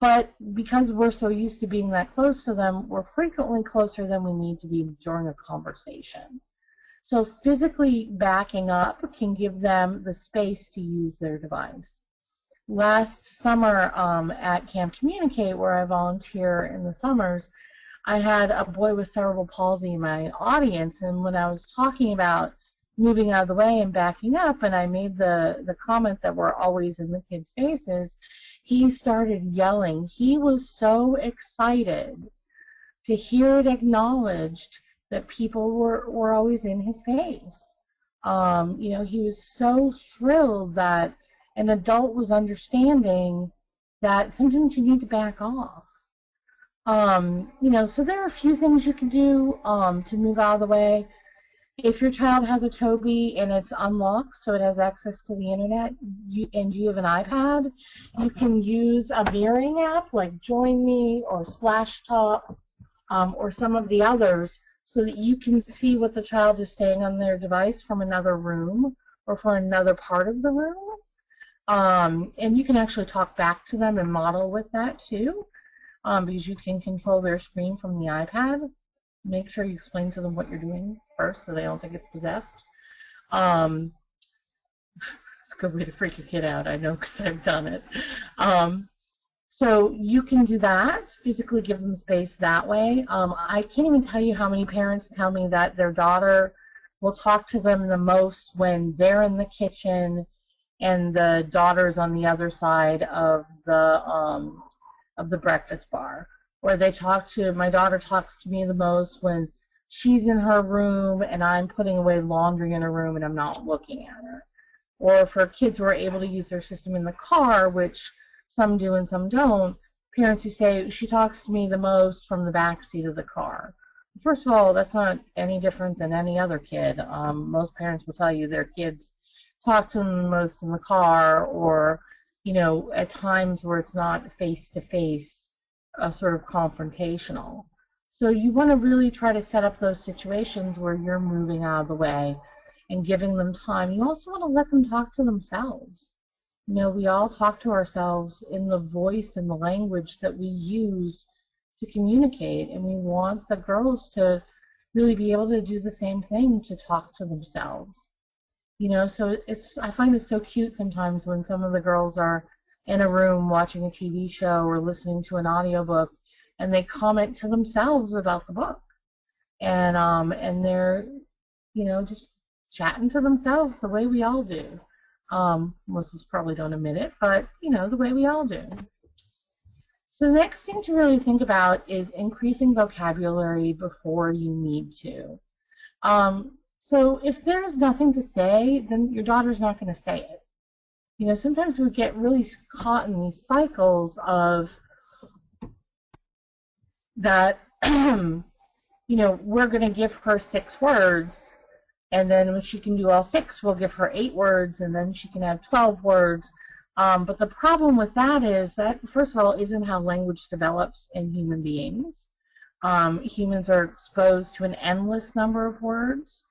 But because we're so used to being that close to them, we're frequently closer than we need to be during a conversation. So physically backing up can give them the space to use their device. Last summer at Camp Communicate, where I volunteer in the summers, I had a boy with cerebral palsy in my audience, and when I was talking about moving out of the way and backing up, and I made the comment that we're always in the kids' faces, he started yelling. He was so excited to hear it acknowledged that people were always in his face. He was so thrilled that an adult was understanding that sometimes you need to back off. So there are a few things you can do to move out of the way. If your child has a Tobii and it's unlocked, so it has access to the internet, and you have an iPad, you can use a mirroring app like Join Me or Splashtop or some of the others so that you can see what the child is saying on their device from another room or from another part of the room. And you can actually talk back to them and model with that too, because you can control their screen from the iPad. Make sure you explain to them what you're doing first so they don't think it's possessed. It's a good way to freak a kid out, I know, because I've done it. So you can do that, physically give them space that way. I can't even tell you how many parents tell me that their daughter will talk to them the most when they're in the kitchen and the daughter's on the other side of the breakfast bar. Where my daughter talks to me the most when she's in her room and I'm putting away laundry in her room and I'm not looking at her. Or for kids who are able to use their system in the car, which some do and some don't, parents who say, she talks to me the most from the back seat of the car. First of all, that's not any different than any other kid. Most parents will tell you their kids talk to them the most in the car, or, at times where it's not face-to-face, sort of confrontational. So you want to really try to set up those situations where you're moving out of the way and giving them time. You also want to let them talk to themselves. You know, we all talk to ourselves in the voice and the language that we use to communicate, and we want the girls to really be able to do the same thing, to talk to themselves. You know, so I find it so cute sometimes when some of the girls are in a room watching a TV show or listening to an audiobook, and they comment to themselves about the book, and they're, you know, just chatting to themselves the way we all do. Most of us probably don't admit it, but, you know, the way we all do. So the next thing to really think about is increasing vocabulary before you need to. So if there's nothing to say, then your daughter's not going to say it. You know, sometimes we get really caught in these cycles of that, you know, we're going to give her 6 words, and then when she can do all 6, we'll give her 8 words, and then she can have 12 words. But the problem with that is that, first of all, isn't how language develops in human beings. Humans are exposed to an endless number of words,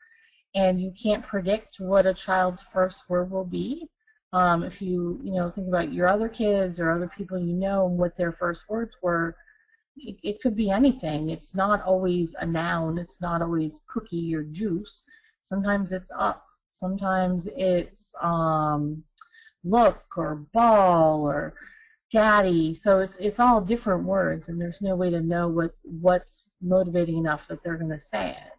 and you can't predict what a child's first word will be. If you know, think about your other kids or other people you know and what their first words were, it could be anything. It's not always a noun. It's not always cookie or juice. Sometimes it's up. Sometimes it's look or ball or daddy. So it's all different words, and there's no way to know what's motivating enough that they're going to say it.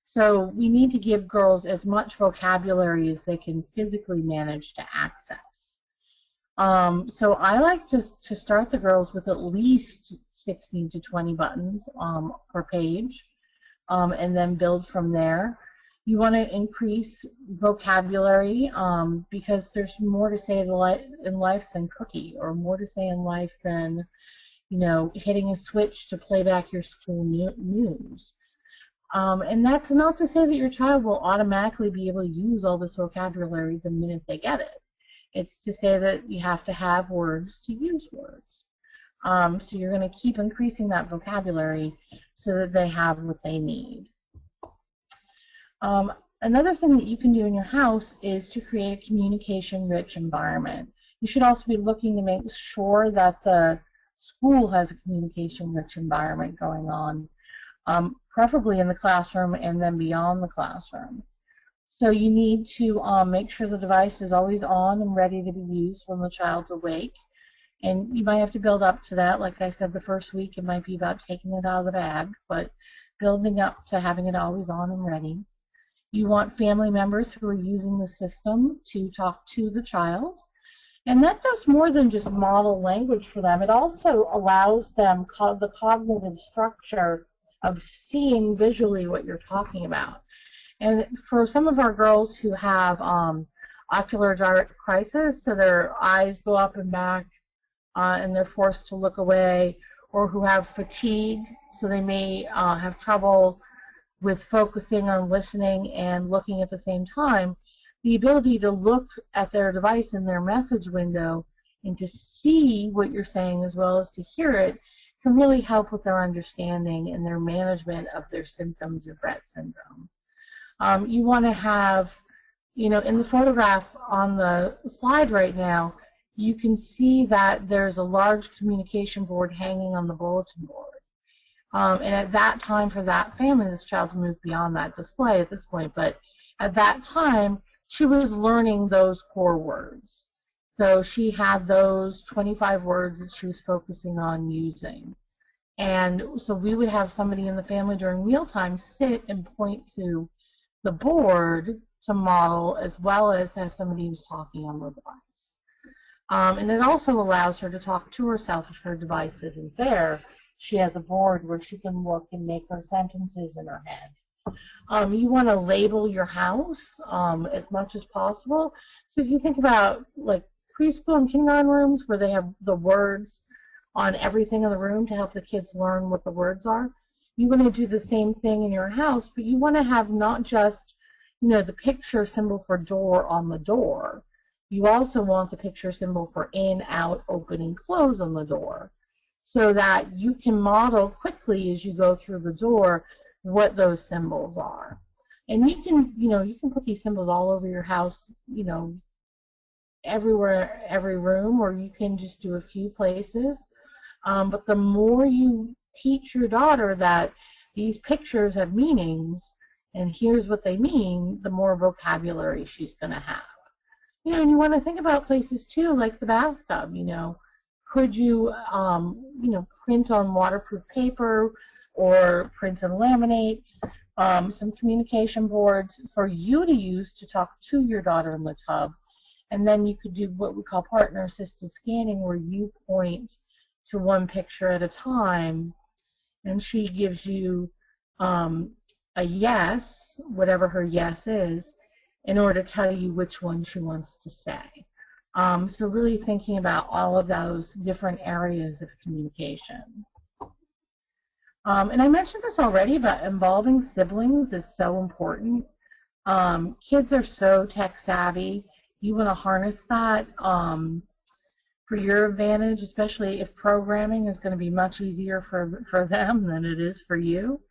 So we need to give girls as much vocabulary as they can physically manage to access. So I like to start the girls with at least 16 to 20 buttons per page, and then build from there. You want to increase vocabulary because there's more to say in life than cookie, or more to say in life than, you know, hitting a switch to play back your school news. And that's not to say that your child will automatically be able to use all this vocabulary the minute they get it. It's to say that you have to have words to use words. So you're going to keep increasing that vocabulary so that they have what they need. Another thing that you can do in your house is to create a communication-rich environment. You should also be looking to make sure that the school has a communication-rich environment going on, preferably in the classroom and then beyond the classroom. So you need to make sure the device is always on and ready to be used when the child's awake. And you might have to build up to that. Like I said, the first week it might be about taking it out of the bag, but building up to having it always on and ready. You want family members who are using the system to talk to the child. And that does more than just model language for them. It also allows them the cognitive structure of seeing visually what you're talking about. And for some of our girls who have ocular direct crisis, so their eyes go up and back and they're forced to look away, or who have fatigue, so they may have trouble with focusing on listening and looking at the same time, the ability to look at their device in their message window and to see what you're saying as well as to hear it can really help with their understanding and their management of their symptoms of Rett syndrome. You want to have, you know, in the photograph on the slide right now, you can see that there's a large communication board hanging on the bulletin board. And at that time, for that family, this child's moved beyond that display at this point, but at that time, she was learning those core words. So she had those 25 words that she was focusing on using. And so we would have somebody in the family during mealtime sit and point to the board to model, as well as have somebody who's talking on the device. And it also allows her to talk to herself if her device isn't there. She has a board where she can look and make her sentences in her head. You want to label your house as much as possible. So if you think about like preschool and kindergarten rooms where they have the words on everything in the room to help the kids learn what the words are, you want to do the same thing in your house, but you want to have not just, you know, the picture symbol for door on the door. You also want the picture symbol for in, out, open, and close on the door, so that you can model quickly as you go through the door what those symbols are. And you can, you can put these symbols all over your house, everywhere, every room, or you can just do a few places. But the more you teach your daughter that these pictures have meanings and here's what they mean, the more vocabulary she's going to have. And you want to think about places too, like the bathtub. Could you, print on waterproof paper or print and laminate some communication boards for you to use to talk to your daughter in the tub. And then you could do what we call partner-assisted scanning, where you point to one picture at a time, and she gives you a yes, whatever her yes is, in order to tell you which one she wants to say. So really thinking about all of those different areas of communication. And I mentioned this already, but involving siblings is so important. Kids are so tech savvy. You want to harness that for your advantage, especially if programming is going to be much easier for them than it is for you.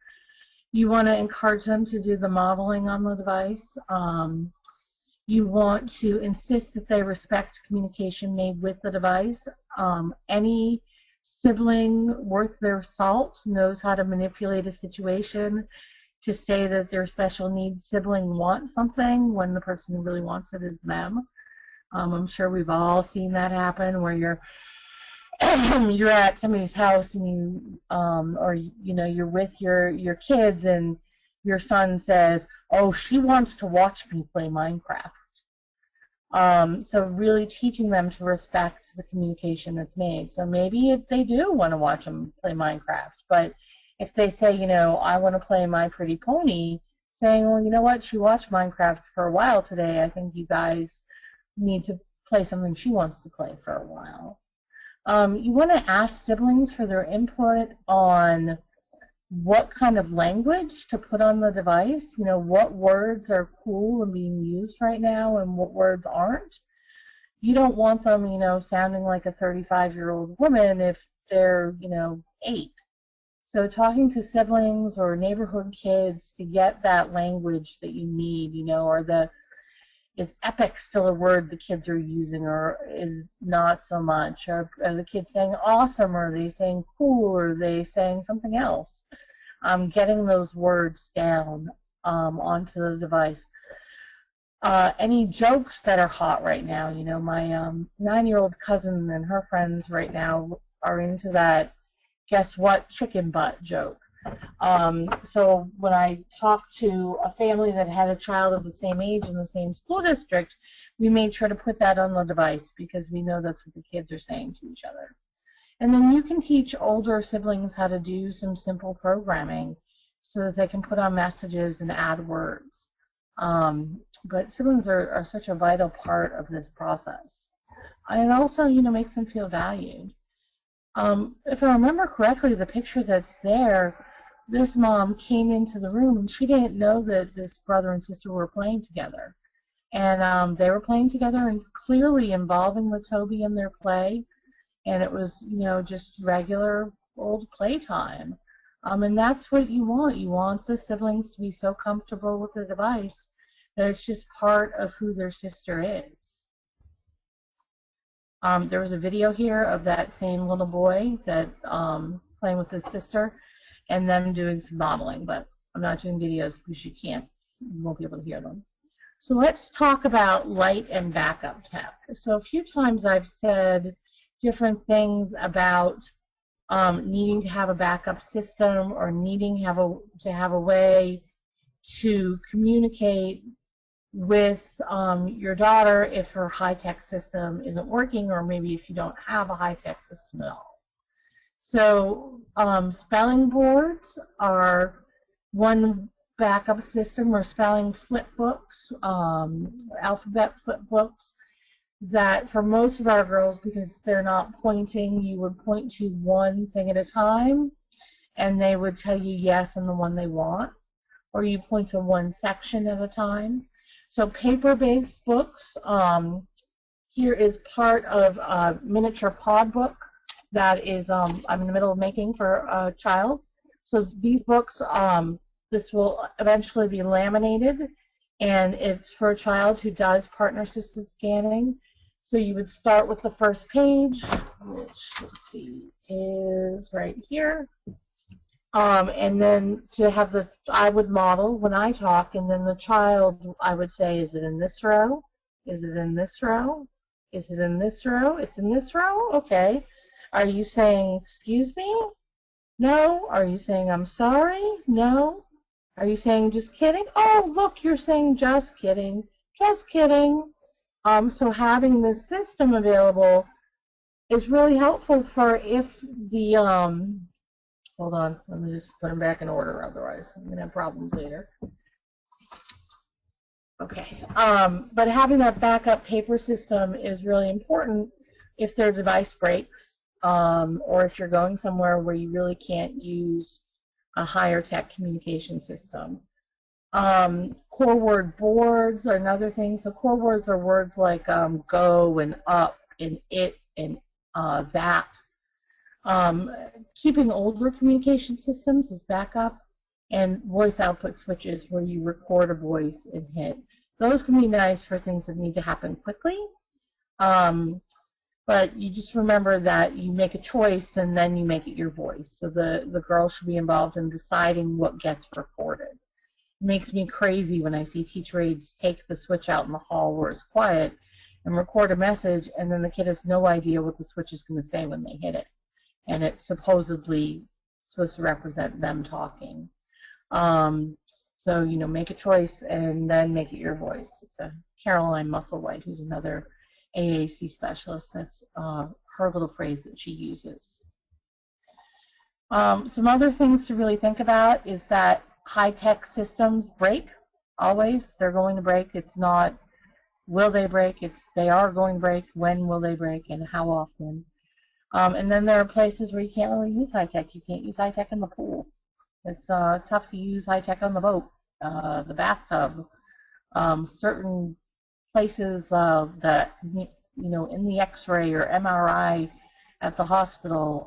You want to encourage them to do the modeling on the device. You want to insist that they respect communication made with the device. Any sibling worth their salt knows how to manipulate a situation to say that their special needs sibling wants something when the person who really wants it is them. I'm sure we've all seen that happen, where you're you're at somebody's house and you or you're with your kids and your son says, "Oh, she wants to watch me play Minecraft." So really teaching them to respect the communication that's made. So maybe if they do want to watch them play Minecraft, but if they say, I want to play My Pretty Pony, saying, well, you know what, she watched Minecraft for a while today, I think you guys need to play something she wants to play for a while. You want to ask siblings for their input on what kind of language to put on the device, what words are cool and being used right now and what words aren't. You don't want them, sounding like a 35-year-old woman if they're, 8. So talking to siblings or neighborhood kids to get that language that you need, or is epic still a word the kids are using, or is not so much? Are the kids saying awesome, or are they saying cool, or are they saying something else? Getting those words down onto the device. Any jokes that are hot right now, my 9-year-old cousin and her friends right now are into that guess what chicken butt joke. So when I talked to a family that had a child of the same age in the same school district, we made sure to put that on the device because we know that's what the kids are saying to each other. And then you can teach older siblings how to do some simple programming so that they can put on messages and add words. But siblings are such a vital part of this process. And it also, makes them feel valued. If I remember correctly, the picture that's there, this mom came into the room and she didn't know that this brother and sister were playing together. And they were playing together and clearly involving the Toby in their play. And it was, just regular old playtime. And that's what you want. You want the siblings to be so comfortable with the device that it's just part of who their sister is. There was a video here of that same little boy that playing with his sister and them doing some modeling, but I'm not doing videos because you won't be able to hear them. So let's talk about light and backup tech. So a few times I've said different things about needing to have a backup system or needing to have a way to communicate with your daughter if her high-tech system isn't working, or maybe if you don't have a high-tech system at all. So spelling boards are one backup system, or spelling flip books, alphabet flip books, that for most of our girls, because they're not pointing, you would point to one thing at a time and they would tell you yes on the one they want, or you point to one section at a time. So paper-based books, here is part of a miniature pod book that is I'm in the middle of making for a child. So these books This will eventually be laminated, and it's for a child who does partner-assisted scanning. So you would start with the first page, which, let's see, is right here. And then to have the, I would model when I talk, and then the child, I would say, is it in this row? Is it in this row? Is it in this row? It's in this row? Okay. Are you saying, excuse me? No. Are you saying, I'm sorry? No. Are you saying, just kidding? Oh, look, you're saying, just kidding. Just kidding. So having this system available is really helpful for if the, hold on, let me just put them back in order, otherwise I'm going to have problems later. Okay, but having that backup paper system is really important if their device breaks, or if you're going somewhere where you really can't use a higher tech communication system. Core word boards are another thing. So core words are words like go and up and it and that. Keeping older communication systems as backup, and voice output switches where you record a voice and hit. Those can be nice for things that need to happen quickly. But you just remember that you make a choice and then you make it your voice. So the girl should be involved in deciding what gets recorded. It makes me crazy when I see teacher aides take the switch out in the hall where it's quiet and record a message, and then the kid has no idea what the switch is going to say when they hit it. And it's supposedly supposed to represent them talking. So, you know, make a choice and then make it your voice. It's a Caroline Musselwhite, who's another AAC specialist. That's her little phrase that she uses. Some other things to really think about is that high-tech systems break, always. They're going to break. It's not will they break, it's they are going to break. When will they break and how often? And then there are places where you can't really use high-tech. You can't use high-tech in the pool. It's tough to use high-tech on the boat, the bathtub, certain places that, you know, in the X-ray or MRI at the hospital.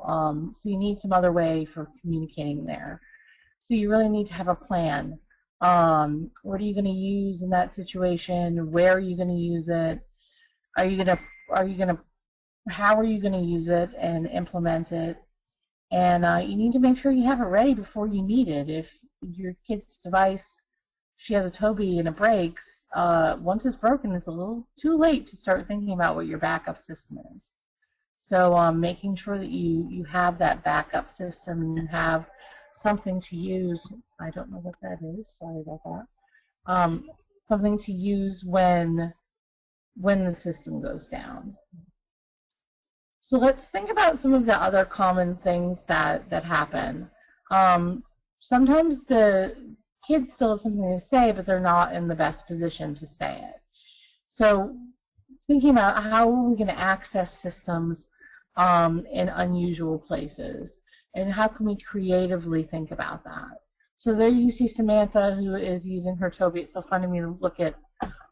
So you need some other way for communicating there. So you really need to have a plan. What are you going to use in that situation? Where are you going to use it? How are you going to use it and implement it? And you need to make sure you have it ready before you need it. If your kid's device, she has a Toby and it breaks, once it's broken, it's a little too late to start thinking about what your backup system is. So making sure that you have that backup system and you have something to use. I don't know what that is. Sorry about that. Something to use when the system goes down. So let's think about some of the other common things that happen. Sometimes the kids still have something to say, but they're not in the best position to say it. So thinking about how are we going to access systems in unusual places, and how can we creatively think about that? So there you see Samantha, who is using her Toby. It's so fun to me to look at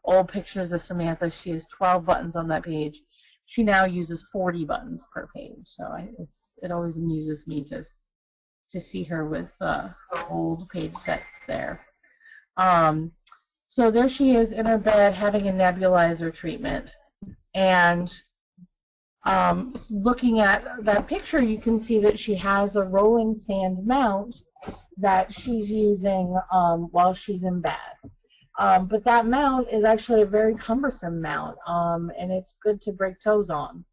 old pictures of Samantha. She has 12 buttons on that page. She now uses 40 buttons per page. So it always amuses me to see her with her old page sets there. So there she is in her bed having a nebulizer treatment. And looking at that picture, you can see that she has a rolling stand mount that she's using while she's in bed. But that mount is actually a very cumbersome mount, and it's good to break toes on.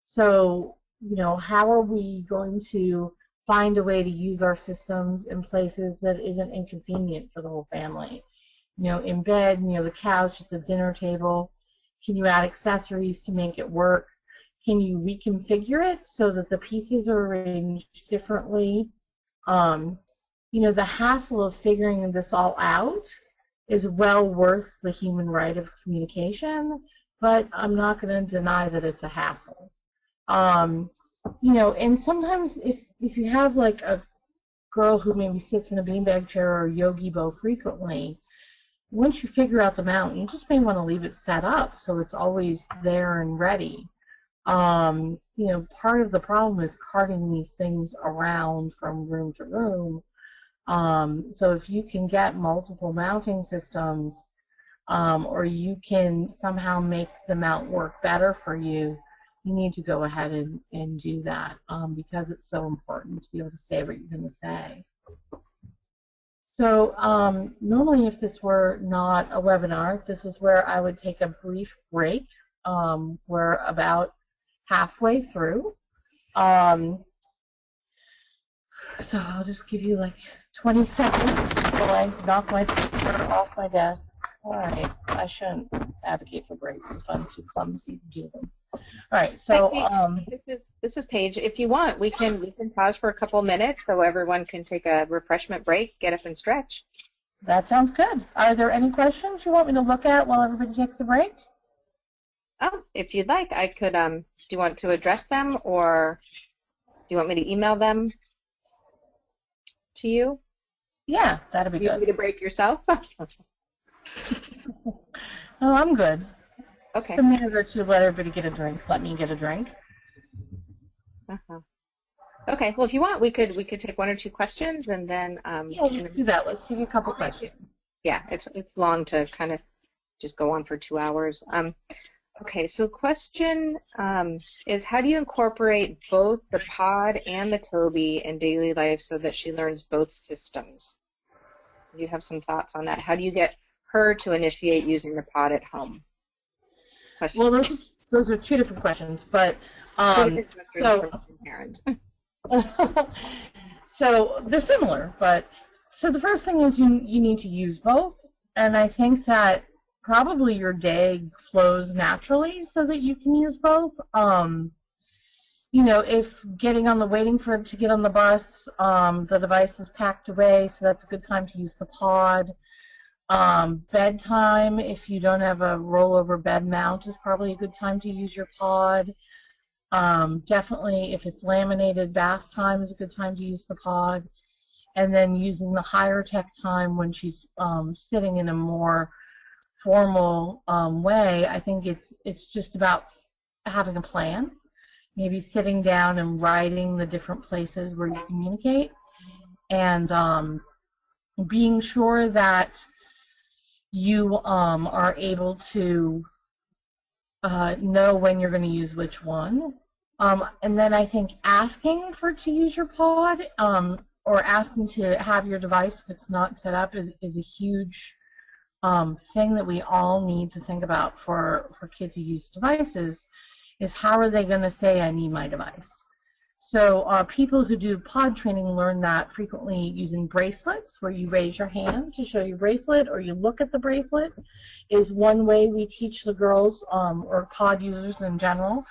So, you know, how are we going to find a way to use our systems in places that isn't inconvenient for the whole family? You know, in bed, near the couch, at the dinner table. Can you add accessories to make it work? Can you reconfigure it so that the pieces are arranged differently? You know, the hassle of figuring this all out is well worth the human right of communication, but I'm not going to deny that it's a hassle. You know, and sometimes if you have like a girl who maybe sits in a beanbag chair or Yogi Bo frequently, once you figure out the mount, you just may want to leave it set up so it's always there and ready. You know, part of the problem is carting these things around from room to room. So if you can get multiple mounting systems, or you can somehow make the mount work better for you, you need to go ahead and do that, because it's so important to be able to say what you're going to say. So normally if this were not a webinar, this is where I would take a brief break. We're about halfway through. So I'll just give you like 20 seconds while I knock my paper off my desk. All right, I shouldn't advocate for breaks if I'm too clumsy to do them. All right, so this is Paige. If you want, we can pause for a couple minutes so everyone can take a refreshment break, get up and stretch. That sounds good. Are there any questions you want me to look at while everybody takes a break? Oh, if you'd like, I could. Do you want to address them, or do you want me to email them to you? Yeah, that'd be good. You want me to break yourself? Oh, I'm good. Okay. A minute or two, let everybody get a drink. Let me get a drink. Okay. Well, if you want, we could take one or two questions, and then yeah, let's do that. Let's take a couple questions. Yeah, it's long to kind of just go on for 2 hours. Okay. So the question is, how do you incorporate both the pod and the Toby in daily life so that she learns both systems? Do you have some thoughts on that? How do you get her to initiate using the pod at home? Questions. Well, those are two different questions, but so they're similar. But so the first thing is you need to use both, and I think that probably your day flows naturally so that you can use both. You know, if waiting for it to get on the bus, the device is packed away, so that's a good time to use the pod. Bedtime, if you don't have a rollover bed mount, is probably a good time to use your pod. Definitely, if it's laminated, bath time is a good time to use the pod. And then using the higher tech time when she's sitting in a more formal way, I think it's just about having a plan. Maybe sitting down and writing the different places where you communicate, and being sure that you are able to know when you're going to use which one. And then I think asking to use your pod, or asking to have your device if it's not set up is a huge thing that we all need to think about for kids who use devices, is how are they going to say, I need my device? So people who do pod training learn that frequently using bracelets, where you raise your hand to show your bracelet, or you look at the bracelet, is one way we teach the girls, or pod users in general,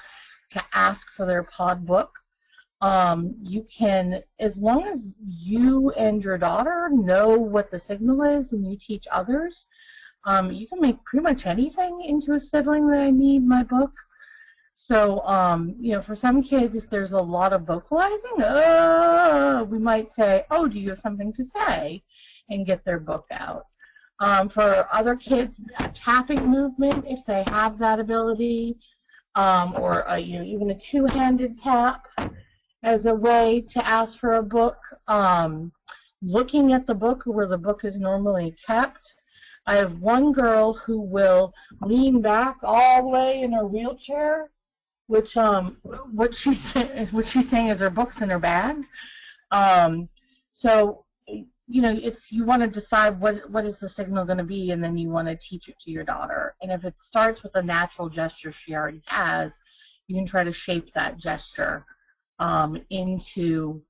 to ask for their pod book. You can, as long as you and your daughter know what the signal is and you teach others, you can make pretty much anything into a sibling that I need my book. So, you know, for some kids, if there's a lot of vocalizing, we might say, oh, do you have something to say? And get their book out. For other kids, a tapping movement, if they have that ability, or you know, even a two-handed tap as a way to ask for a book. Looking at the book where the book is normally kept. I have one girl who will lean back all the way in her wheelchair, which what she's saying is her book's in her bag. So you know, you want to decide what is the signal going to be, and then you want to teach it to your daughter. And if it starts with a natural gesture she already has, you can try to shape that gesture into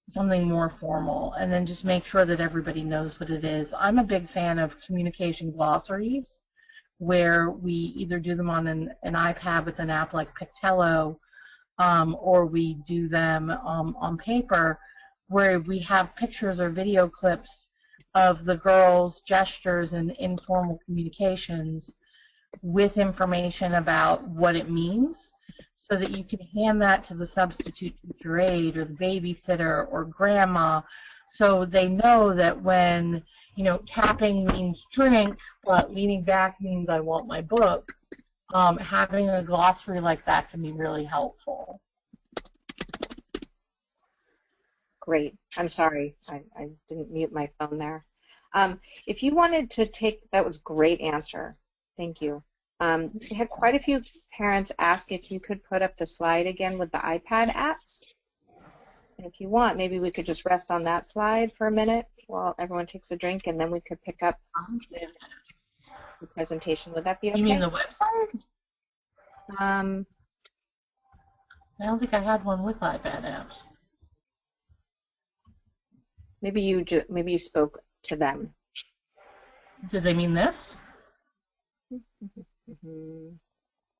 something more formal, and then just make sure that everybody knows what it is. I'm a big fan of communication glossaries, where we either do them on an iPad with an app like Pictello, or we do them on paper, where we have pictures or video clips of the girls' gestures and informal communications with information about what it means, so that you can hand that to the substitute teacher aide or the babysitter or grandma, so they know that when, you know, tapping means drink, but leaning back means I want my book. Having a glossary like that can be really helpful. Great. I'm sorry. I didn't mute my phone there. If you wanted to take, that was a great answer. Thank you. We had quite a few parents ask if you could put up the slide again with the iPad apps. And if you want, maybe we could just rest on that slide for a minute while everyone takes a drink, and then we could pick up with the presentation. Would that be okay? You mean the website? I don't think I had one with iPad apps. Maybe you spoke to them. Did they mean this?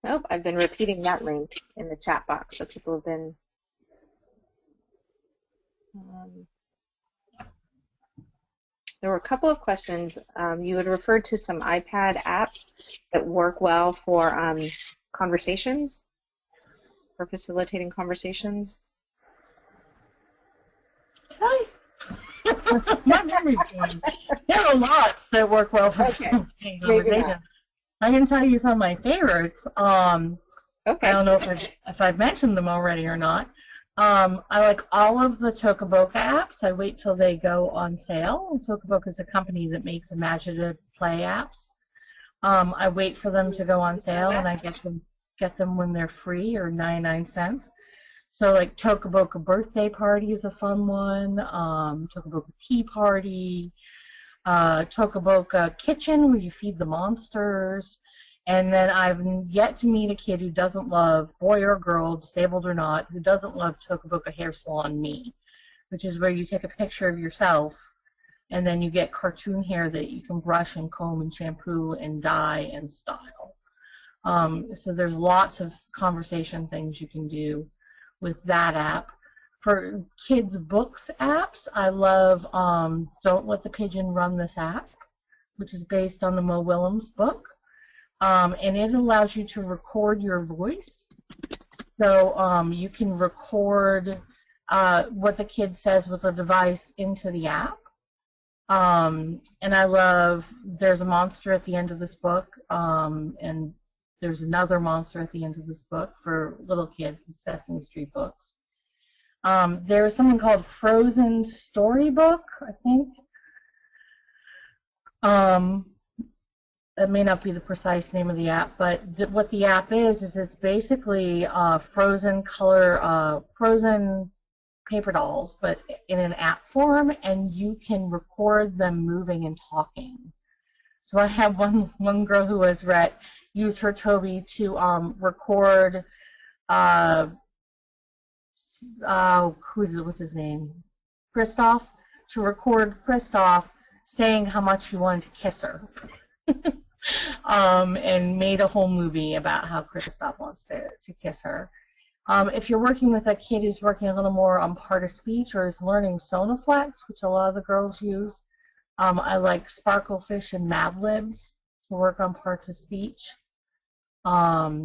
Nope, I've been repeating that link in the chat box, so people have been. There were a couple of questions. You had referred to some iPad apps that work well for conversations, for facilitating conversations. My memory's going. There are lots that work well for facilitating conversations. I can tell you some of my favorites. I don't know if I've mentioned them already or not. I like all of the Tokaboka apps. I wait till they go on sale. Tokaboka is a company that makes imaginative play apps. I wait for them to go on sale, and I get them when they're free or 99 cents. So like Tokaboka Birthday Party is a fun one. Tokaboka Tea Party. Tokaboka Kitchen, where you feed the monsters. And then I've yet to meet a kid who doesn't love, boy or girl, disabled or not, who doesn't love Tokaboka Hair Salon Me, which is where you take a picture of yourself and then you get cartoon hair that you can brush and comb and shampoo and dye and style. So there's lots of conversation things you can do with that app. For kids' books apps, I love Don't Let the Pigeon Run This App, which is based on the Mo Willems book. And it allows you to record your voice. So you can record what the kid says with a device into the app. And I love, there's a monster at the end of this book, and there's another monster at the end of this book for little kids, the Sesame Street books. There's something called Frozen Storybook, I think. That may not be the precise name of the app, but what the app is it's basically frozen paper dolls, but in an app form, and you can record them moving and talking. So I have one girl who has Rett use her Toby to record what's his name? Kristoff, to record Kristoff saying how much he wanted to kiss her. And made a whole movie about how Kristoff wants to kiss her. If you're working with a kid who's working a little more on part of speech or is learning Sonaflex, which a lot of the girls use, I like Sparklefish and Mad Libs to work on parts of speech. I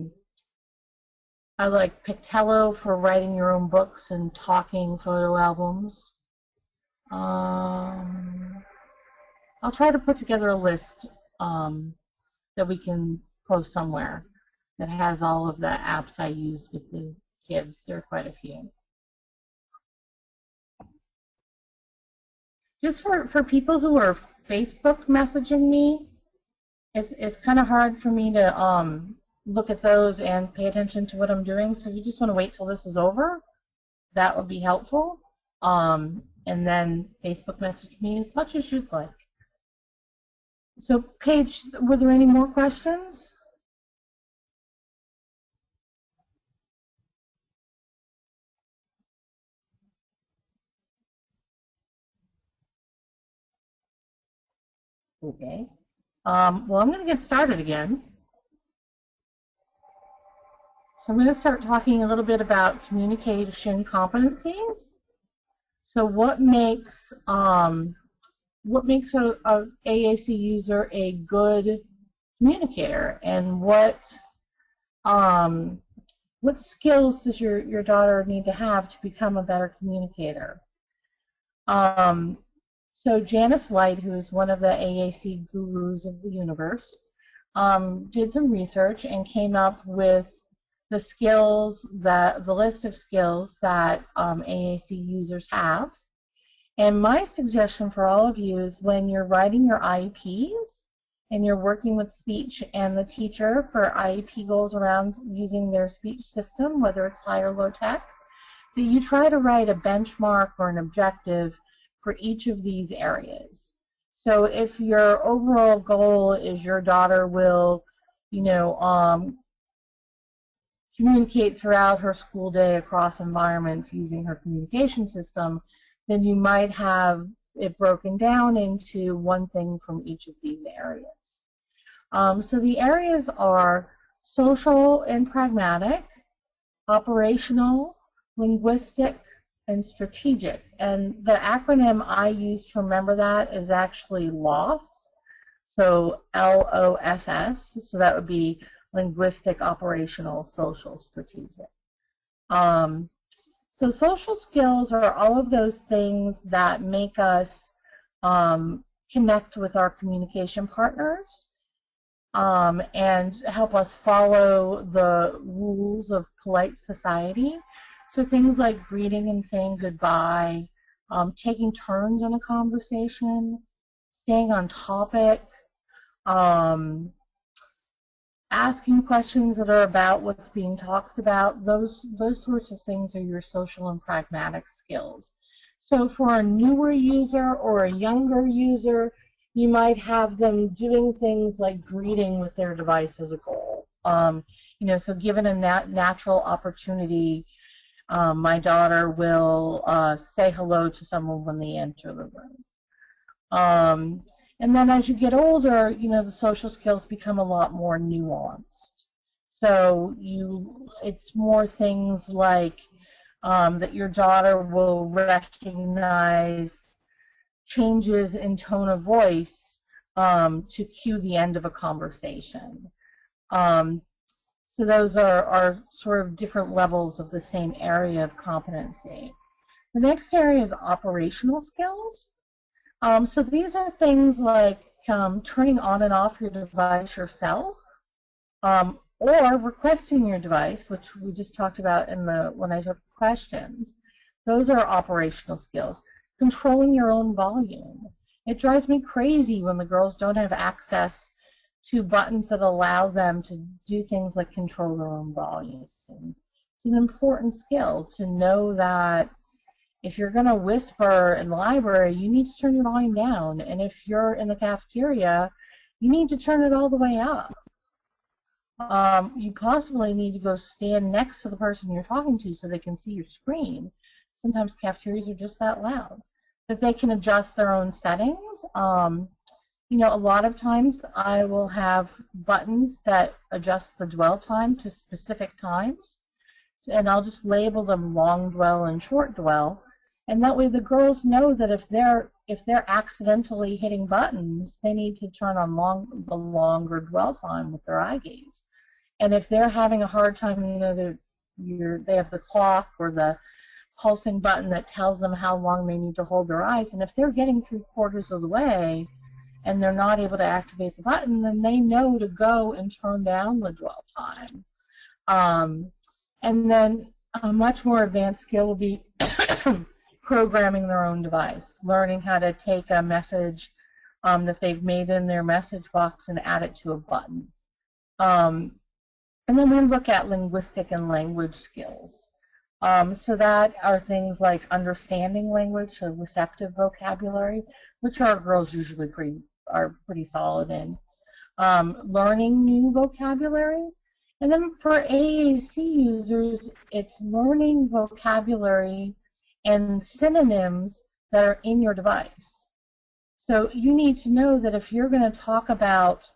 like Pictello for writing your own books and talking photo albums. I'll try to put together a list that we can post somewhere that has all of the apps I use with the kids. There are quite a few. Just for people who are Facebook messaging me, it's kind of hard for me to look at those and pay attention to what I'm doing. So if you just want to wait till this is over, that would be helpful. And then Facebook message me as much as you'd like. So Paige, were there any more questions? Okay. Well, I'm going to get started again. So I'm going to start talking a little bit about communication competencies. So what makes a AAC user a good communicator, and what skills does your daughter need to have to become a better communicator? So Janice Light, who is one of the AAC gurus of the universe, did some research and came up with the list of skills that AAC users have. And my suggestion for all of you is when you're writing your IEPs and you're working with speech and the teacher for IEP goals around using their speech system, whether it's high or low tech, that you try to write a benchmark or an objective for each of these areas. So if your overall goal is your daughter will, communicate throughout her school day across environments using her communication system, then you might have it broken down into one thing from each of these areas. So the areas are social and pragmatic, operational, linguistic, and strategic. And the acronym I use to remember that is actually LOSS, so LOSS, so that would be linguistic, operational, social, strategic. So social skills are all of those things that make us connect with our communication partners and help us follow the rules of polite society. So things like greeting and saying goodbye, taking turns in a conversation, staying on topic, asking questions that are about what's being talked about, those sorts of things are your social and pragmatic skills. So for a newer user or a younger user, you might have them doing things like greeting with their device as a goal. So given a natural opportunity, my daughter will say hello to someone when they enter the room. And then as you get older, the social skills become a lot more nuanced. So it's more things like that your daughter will recognize changes in tone of voice to cue the end of a conversation. So those are sort of different levels of the same area of competency. The next area is operational skills. So these are things like turning on and off your device yourself, or requesting your device, which we just talked about when I took questions. Those are operational skills. Controlling your own volume. It drives me crazy when the girls don't have access to buttons that allow them to do things like control their own volume. It's an important skill to know that if you're going to whisper in the library, you need to turn your volume down. And if you're in the cafeteria, you need to turn it all the way up. You possibly need to go stand next to the person you're talking to so they can see your screen. Sometimes cafeterias are just that loud. But they can adjust their own settings. A lot of times I will have buttons that adjust the dwell time to specific times. And I'll just label them long dwell and short dwell. And that way the girls know that if they're accidentally hitting buttons, they need to turn on the longer dwell time with their eye gaze. And if they're having a hard time, they have the clock or the pulsing button that tells them how long they need to hold their eyes. And if they're getting 3/4 of the way and they're not able to activate the button, then they know to go and turn down the dwell time. And then a much more advanced skill will be programming their own device, learning how to take a message that they've made in their message box and add it to a button. And then we look at linguistic and language skills. So that are things like understanding language, so receptive vocabulary, which our girls usually are pretty solid in. Learning new vocabulary. And then for AAC users, it's learning vocabulary and synonyms that are in your device. So you need to know that if you're going to talk about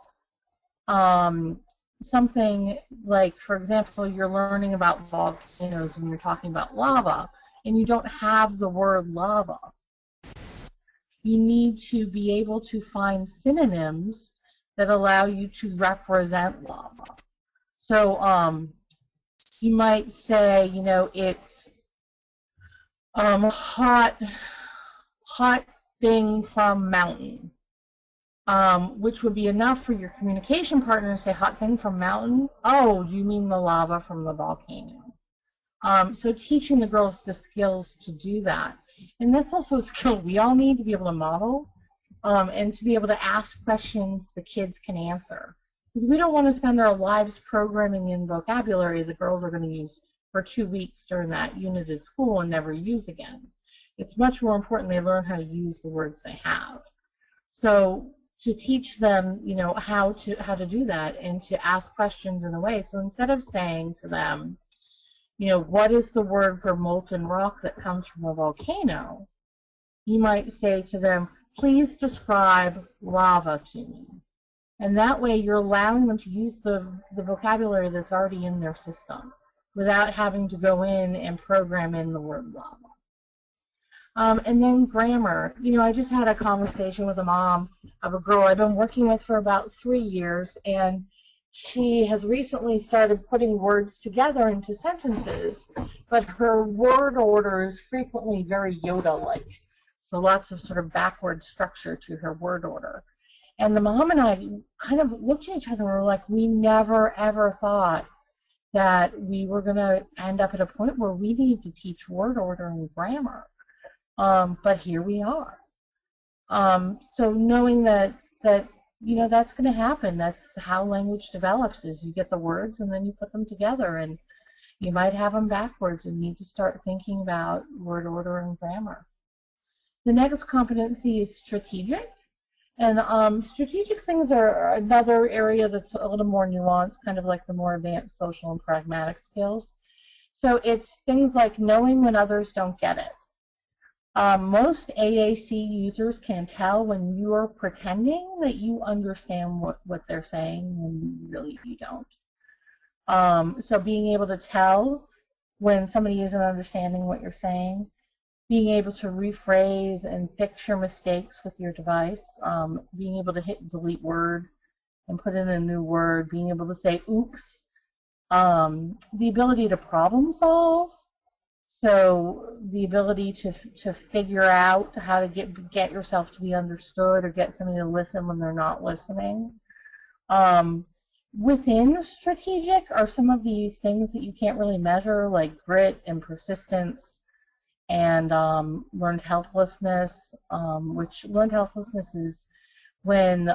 something like, for example, you're learning about volcanoes and you're talking about lava, and you don't have the word lava, you need to be able to find synonyms that allow you to represent lava. So you might say, it's hot thing from mountain, which would be enough for your communication partner to say hot thing from mountain. Oh, do you mean the lava from the volcano? So teaching the girls the skills to do that. And that's also a skill we all need to be able to model, and to be able to ask questions the kids can answer. Because we don't want to spend our lives programming in vocabulary the girls are going to use for 2 weeks during that unit at school and never use again. It's much more important they learn how to use the words they have. So to teach them, how to do that and to ask questions in a way. So instead of saying to them, what is the word for molten rock that comes from a volcano, you might say to them, please describe lava to me. And that way you're allowing them to use the vocabulary that's already in their system without having to go in and program in the word lava. And then grammar. I just had a conversation with a mom of a girl I've been working with for about 3 years, and she has recently started putting words together into sentences, but her word order is frequently very Yoda-like. So lots of sort of backward structure to her word order. And the mom and I kind of looked at each other and were like, we never, ever thought that we were going to end up at a point where we need to teach word order and grammar. But here we are. So knowing that that's going to happen. That's how language develops, is you get the words and then you put them together, and you might have them backwards and need to start thinking about word order and grammar. The next competency is strategic. And strategic things are another area that's a little more nuanced, kind of like the more advanced social and pragmatic skills. So it's things like knowing when others don't get it. Most AAC users can tell when you are pretending that you understand what they're saying when really you don't. So being able to tell when somebody isn't understanding what you're saying, being able to rephrase and fix your mistakes with your device, being able to hit delete word and put in a new word, being able to say oops, the ability to problem solve. So the ability to figure out how to get yourself to be understood or get somebody to listen when they're not listening. Within strategic are some of these things that you can't really measure, like grit and persistence and learned helplessness, which learned helplessness is when,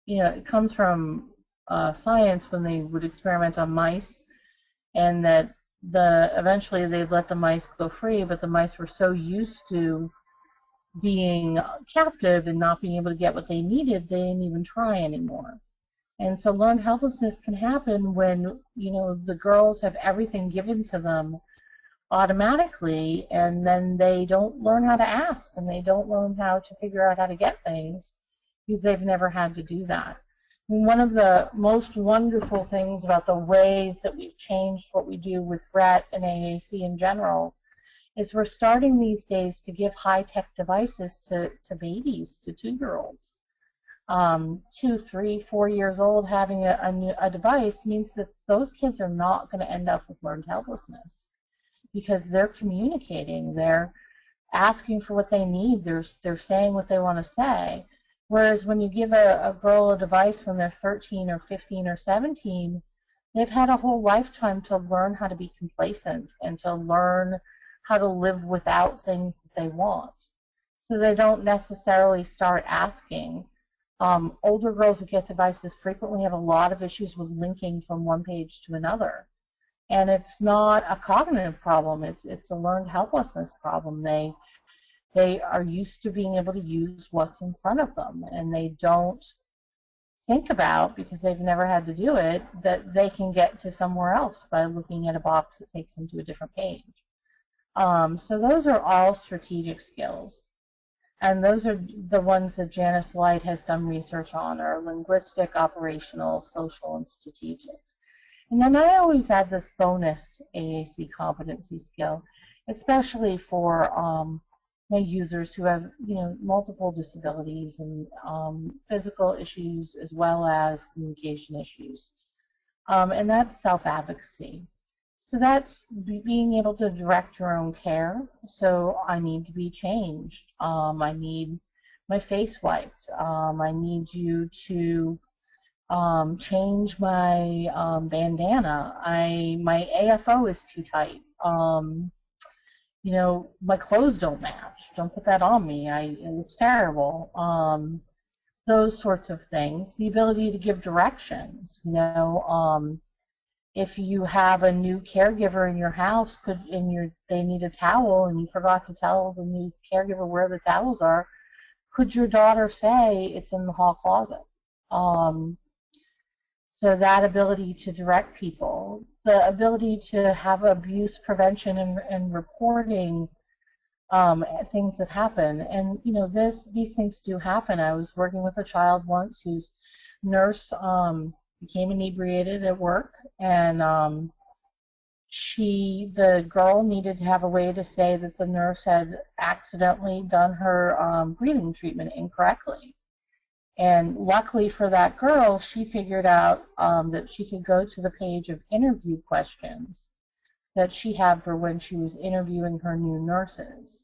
it comes from science when they would experiment on mice, and that eventually they'd let the mice go free, but the mice were so used to being captive and not being able to get what they needed, they didn't even try anymore. And so learned helplessness can happen when, the girls have everything given to them automatically, and then they don't learn how to ask, and they don't learn how to figure out how to get things because they've never had to do that. One of the most wonderful things about the ways that we've changed what we do with Rett and AAC in general is we're starting these days to give high-tech devices to babies, to 2-year-olds. 2, 3, 4 years old having a device means that those kids are not going to end up with learned helplessness because they're communicating, they're asking for what they need, they're saying what they want to say. Whereas when you give a girl a device when they're 13 or 15 or 17, they've had a whole lifetime to learn how to be complacent and to learn how to live without things that they want. So they don't necessarily start asking. Older girls who get devices frequently have a lot of issues with linking from one page to another. And it's not a cognitive problem, it's a learned helplessness problem. They are used to being able to use what's in front of them, and they don't think about, because they've never had to do it, that they can get to somewhere else by looking at a box that takes them to a different page. So those are all strategic skills. And those are the ones that Janice Light has done research on, are linguistic, operational, social, and strategic. And then I always add this bonus AAC competency skill, especially for my users who have, multiple disabilities and physical issues as well as communication issues. And that's self-advocacy. So that's being able to direct your own care. So I need to be changed. I need my face wiped. I need you to Change my bandana. My AFO is too tight. My clothes don't match. Don't put that on me. It looks terrible. Those sorts of things. The ability to give directions. If you have a new caregiver in your house, they need a towel and you forgot to tell the new caregiver where the towels are, could your daughter say it's in the hall closet? So that ability to direct people, the ability to have abuse prevention and reporting things that happen. And these things do happen. I was working with a child once whose nurse became inebriated at work, and the girl needed to have a way to say that the nurse had accidentally done her breathing treatment incorrectly. And luckily for that girl, she figured out that she could go to the page of interview questions that she had for when she was interviewing her new nurses.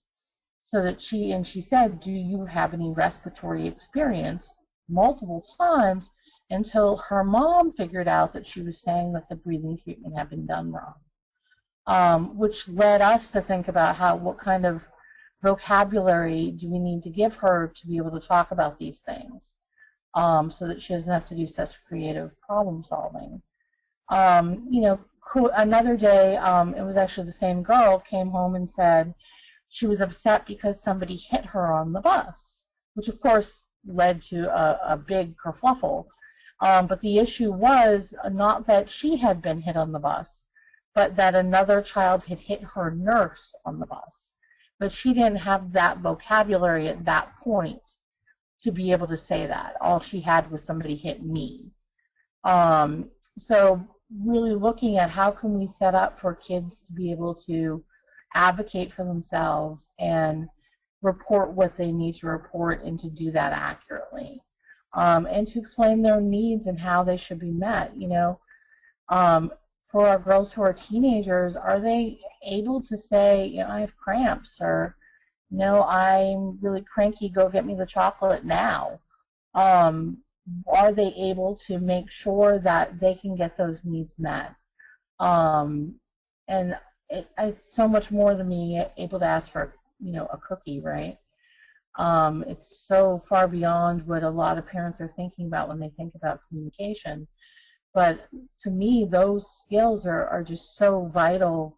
So that she said, do you have any respiratory experience? Multiple times, until her mom figured out that she was saying that the breathing treatment had been done wrong, which led us to think about what kind of vocabulary do we need to give her to be able to talk about these things, so that she doesn't have to do such creative problem solving. Another day, it was actually the same girl came home and said she was upset because somebody hit her on the bus, which of course led to a big kerfluffle. But the issue was not that she had been hit on the bus, but that another child had hit her nurse on the bus. But she didn't have that vocabulary at that point to be able to say that. All she had was somebody hit me. So really looking at how can we set up for kids to be able to advocate for themselves and report what they need to report and to do that accurately. And to explain their needs and how they should be met. For our girls who are teenagers, are they able to say, I have cramps, or, I'm really cranky, go get me the chocolate now? Are they able to make sure that they can get those needs met? And it's so much more than being able to ask for, a cookie, right? It's so far beyond what a lot of parents are thinking about when they think about communication. But to me, those skills are just so vital,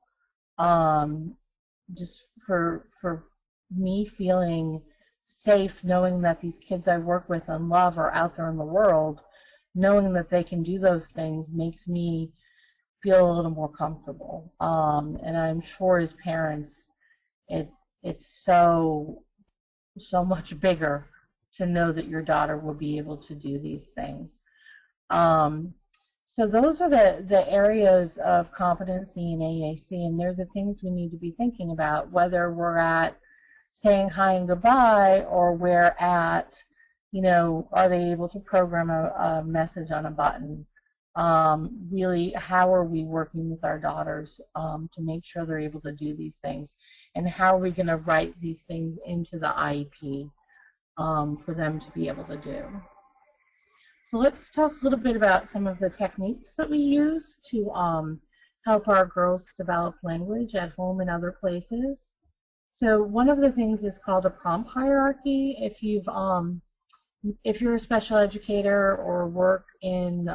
just for me feeling safe, knowing that these kids I work with and love are out there in the world, knowing that they can do those things makes me feel a little more comfortable. And I'm sure as parents, it's so much bigger to know that your daughter will be able to do these things. So those are the areas of competency in AAC, and they're the things we need to be thinking about, whether we're at saying hi and goodbye, or we're at, are they able to program a message on a button? Really, how are we working with our daughters to make sure they're able to do these things? And how are we going to write these things into the IEP for them to be able to do? So let's talk a little bit about some of the techniques that we use to help our girls develop language at home and other places. So one of the things is called a prompt hierarchy. If you're a special educator or work in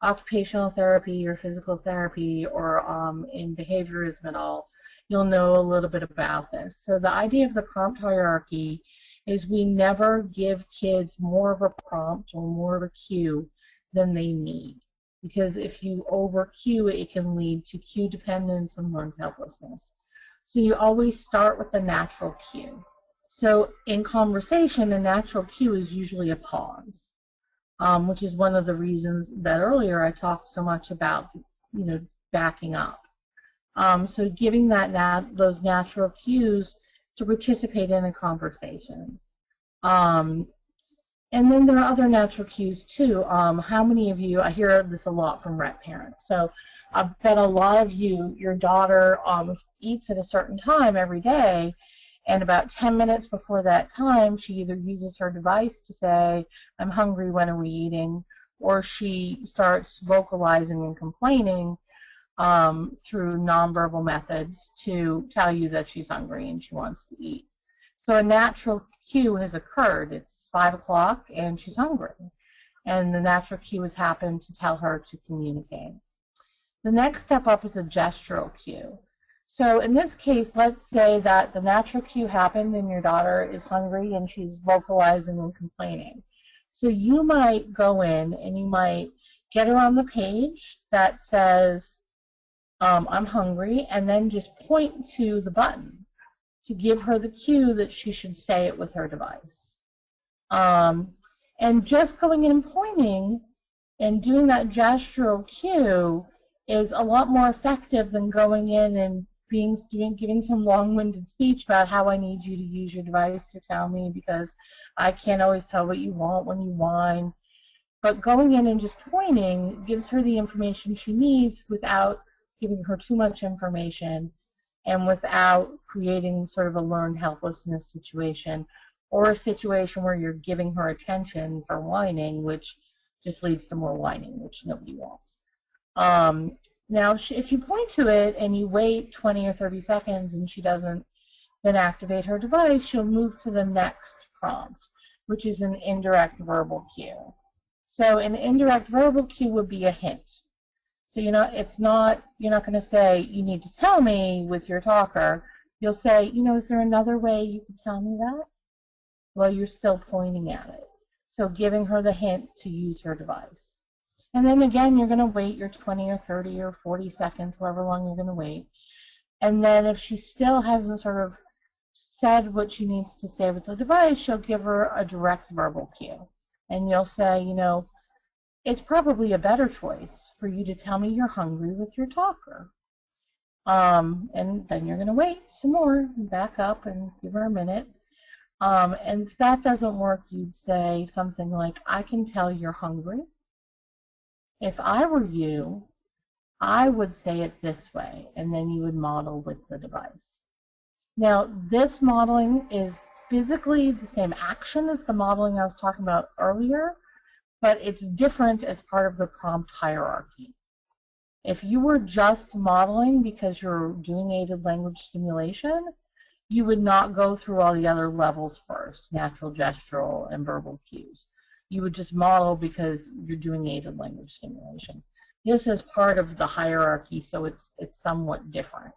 occupational therapy or physical therapy or in behaviorism at all, you'll know a little bit about this. So the idea of the prompt hierarchy is we never give kids more of a prompt or more of a cue than they need. Because if you over cue, it can lead to cue dependence and learned helplessness. So you always start with the natural cue. So in conversation, a natural cue is usually a pause, which is one of the reasons that earlier I talked so much about, backing up. So giving those natural cues to participate in a conversation. And then there are other natural cues too. How many of you, I hear this a lot from Rett parents, so I bet a lot of you, your daughter eats at a certain time every day, and about 10 minutes before that time, she either uses her device to say, I'm hungry, when are we eating? or she starts vocalizing and complaining through nonverbal methods to tell you that she's hungry and she wants to eat. So a natural cue has occurred. It's 5 o'clock and she's hungry. And the natural cue has happened to tell her to communicate. The next step up is a gestural cue. So in this case, let's say that the natural cue happened and your daughter is hungry and she's vocalizing and complaining. So you might go in and you might get her on the page that says, I'm hungry, and then just point to the button to give her the cue that she should say it with her device. And just going in and pointing and doing that gestural cue is a lot more effective than going in and giving some long-winded speech about how I need you to use your device to tell me because I can't always tell what you want when you whine. But going in and just pointing gives her the information she needs without giving her too much information and without creating sort of a learned helplessness situation or a situation where you're giving her attention for whining, which just leads to more whining, which nobody wants. Now, if you point to it and you wait 20 or 30 seconds and she doesn't then activate her device, she'll move to the next prompt, which is an indirect verbal cue. So an indirect verbal cue would be a hint. So you're not going to say, you need to tell me with your talker. You'll say, is there another way you could tell me that? Well, you're still pointing at it. So giving her the hint to use her device. And then again, you're going to wait your 20 or 30 or 40 seconds, however long you're going to wait. And then if she still hasn't sort of said what she needs to say with the device, you'll give her a direct verbal cue. And you'll say, it's probably a better choice for you to tell me you're hungry with your talker. And then you're going to wait some more and back up and give her a minute. And if that doesn't work, you'd say something like, I can tell you're hungry. If I were you, I would say it this way, and then you would model with the device. Now, this modeling is physically the same action as the modeling I was talking about earlier, but it's different as part of the prompt hierarchy. If you were just modeling because you're doing aided language stimulation, you would not go through all the other levels first, natural, gestural, and verbal cues. You would just model because you're doing aided language stimulation. This is part of the hierarchy, so it's somewhat different.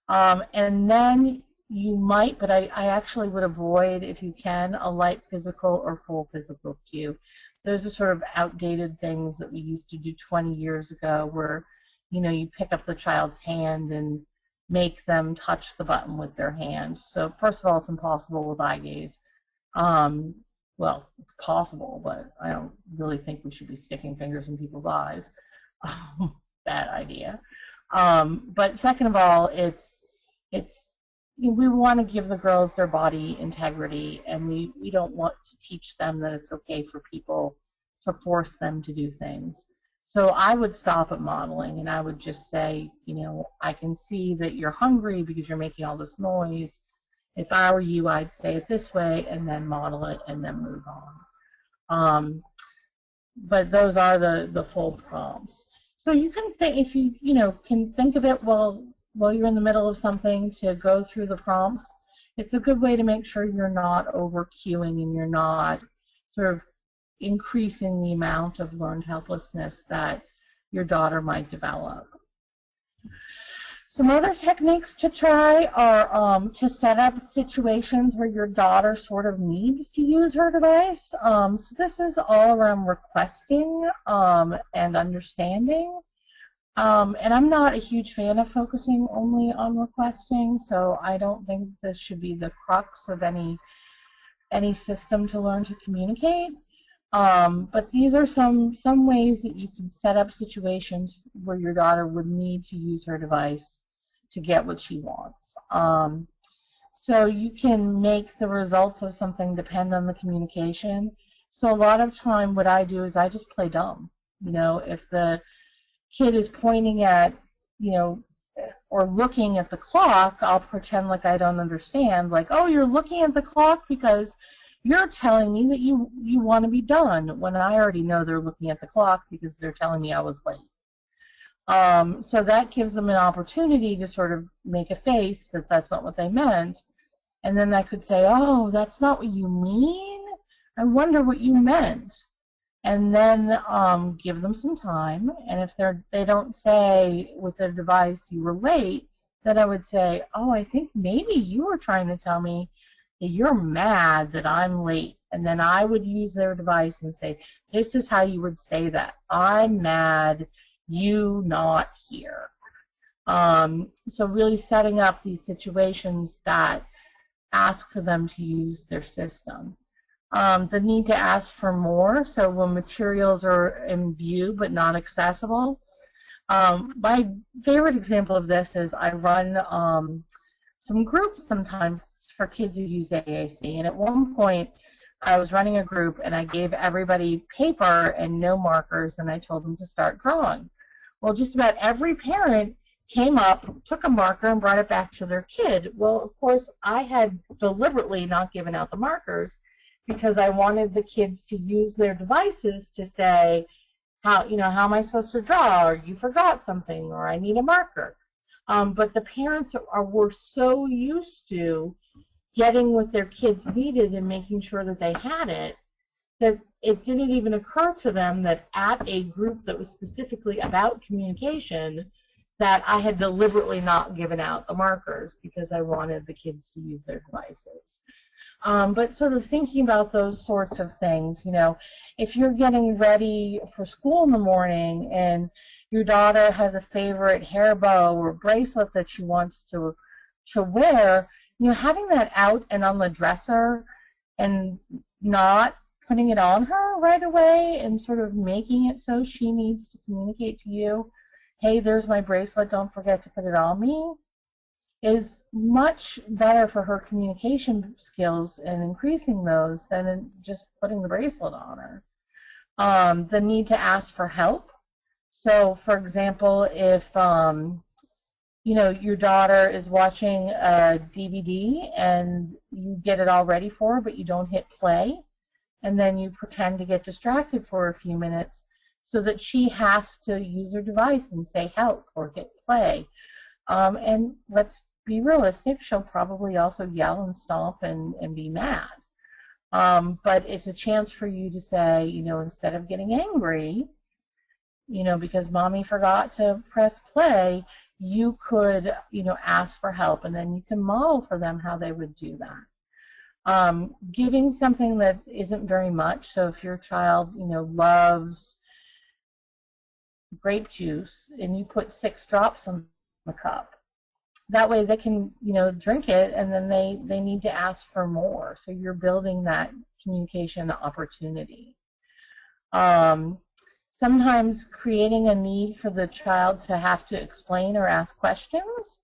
And then you might, but I actually would avoid, if you can, a light physical or full physical cue. Those are sort of outdated things that we used to do 20 years ago where, you pick up the child's hand and make them touch the button with their hand. So first of all, it's impossible with eye gaze. Well, it's possible, but I don't really think we should be sticking fingers in people's eyes. Bad idea. But second of all, we want to give the girls their body integrity, and we don't want to teach them that it's okay for people to force them to do things. So I would stop at modeling, and I would just say, I can see that you're hungry because you're making all this noise. If I were you, I'd say it this way, and then model it, and then move on. But those are the full prompts. So you can think, if you can think of it while you're in the middle of something to go through the prompts. It's a good way to make sure you're not over-cueing and you're not sort of increasing the amount of learned helplessness that your daughter might develop. Some other techniques to try are to set up situations where your daughter sort of needs to use her device. So this is all around requesting and understanding. And I'm not a huge fan of focusing only on requesting, so I don't think this should be the crux of any system to learn to communicate. But these are some ways that you can set up situations where your daughter would need to use her device to get what she wants. So you can make the results of something depend on the communication. So a lot of time what I do is I just play dumb. If the kid is pointing at, or looking at the clock, I'll pretend like I don't understand, like, oh, you're looking at the clock because you're telling me that you want to be done when I already know they're looking at the clock because they're telling me I was late. So that gives them an opportunity to sort of make a face that that's not what they meant. And then I could say, oh, that's not what you mean? I wonder what you meant. And then give them some time. And if they don't say with their device you were late, then I would say, oh, I think maybe you were trying to tell me that you're mad that I'm late. And then I would use their device and say, this is how you would say that. I'm mad, you not here. So really setting up these situations that ask for them to use their system. The need to ask for more, so when materials are in view but not accessible. My favorite example of this is I run some groups sometimes for kids who use AAC, and at one point I was running a group and I gave everybody paper and no markers and I told them to start drawing. Well, just about every parent came up, took a marker, and brought it back to their kid. Well, of course, I had deliberately not given out the markers because I wanted the kids to use their devices to say, how am I supposed to draw, or you forgot something, or I need a marker. But the parents were so used to getting what their kids needed and making sure that they had it, that it didn't even occur to them that at a group that was specifically about communication that I had deliberately not given out the markers because I wanted the kids to use their devices. But sort of thinking about those sorts of things, if you're getting ready for school in the morning and your daughter has a favorite hair bow or bracelet that she wants to wear, having that out and on the dresser and not putting it on her right away and sort of making it so she needs to communicate to you, hey, there's my bracelet, don't forget to put it on me, is much better for her communication skills and increasing those than just putting the bracelet on her. The need to ask for help. So, for example, if your daughter is watching a DVD and you get it all ready for her, but you don't hit play, and then you pretend to get distracted for a few minutes so that she has to use her device and say help or hit play. And let's be realistic, she'll probably also yell and stomp and be mad. But it's a chance for you to say, instead of getting angry, because mommy forgot to press play, you could, ask for help, and then you can model for them how they would do that. Giving something that isn't very much, so if your child, loves grape juice and you put 6 drops in the cup, that way they can, drink it, and then they need to ask for more. So you're building that communication opportunity. Sometimes creating a need for the child to have to explain or ask questions.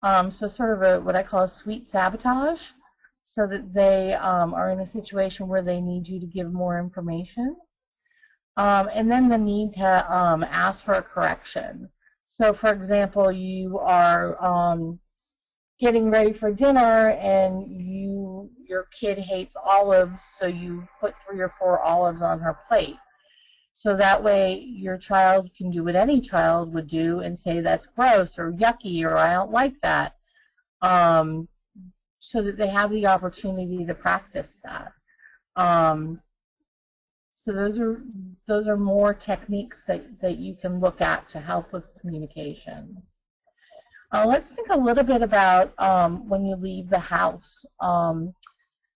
So sort of what I call a sweet sabotage, so that they are in a situation where they need you to give more information. And then the need to ask for a correction. So, for example, you are getting ready for dinner and your kid hates olives, so you put 3 or 4 olives on her plate. So that way your child can do what any child would do and say that's gross or yucky or I don't like that, so that they have the opportunity to practice that. So those are more techniques that you can look at to help with communication. Let's think a little bit about when you leave the house.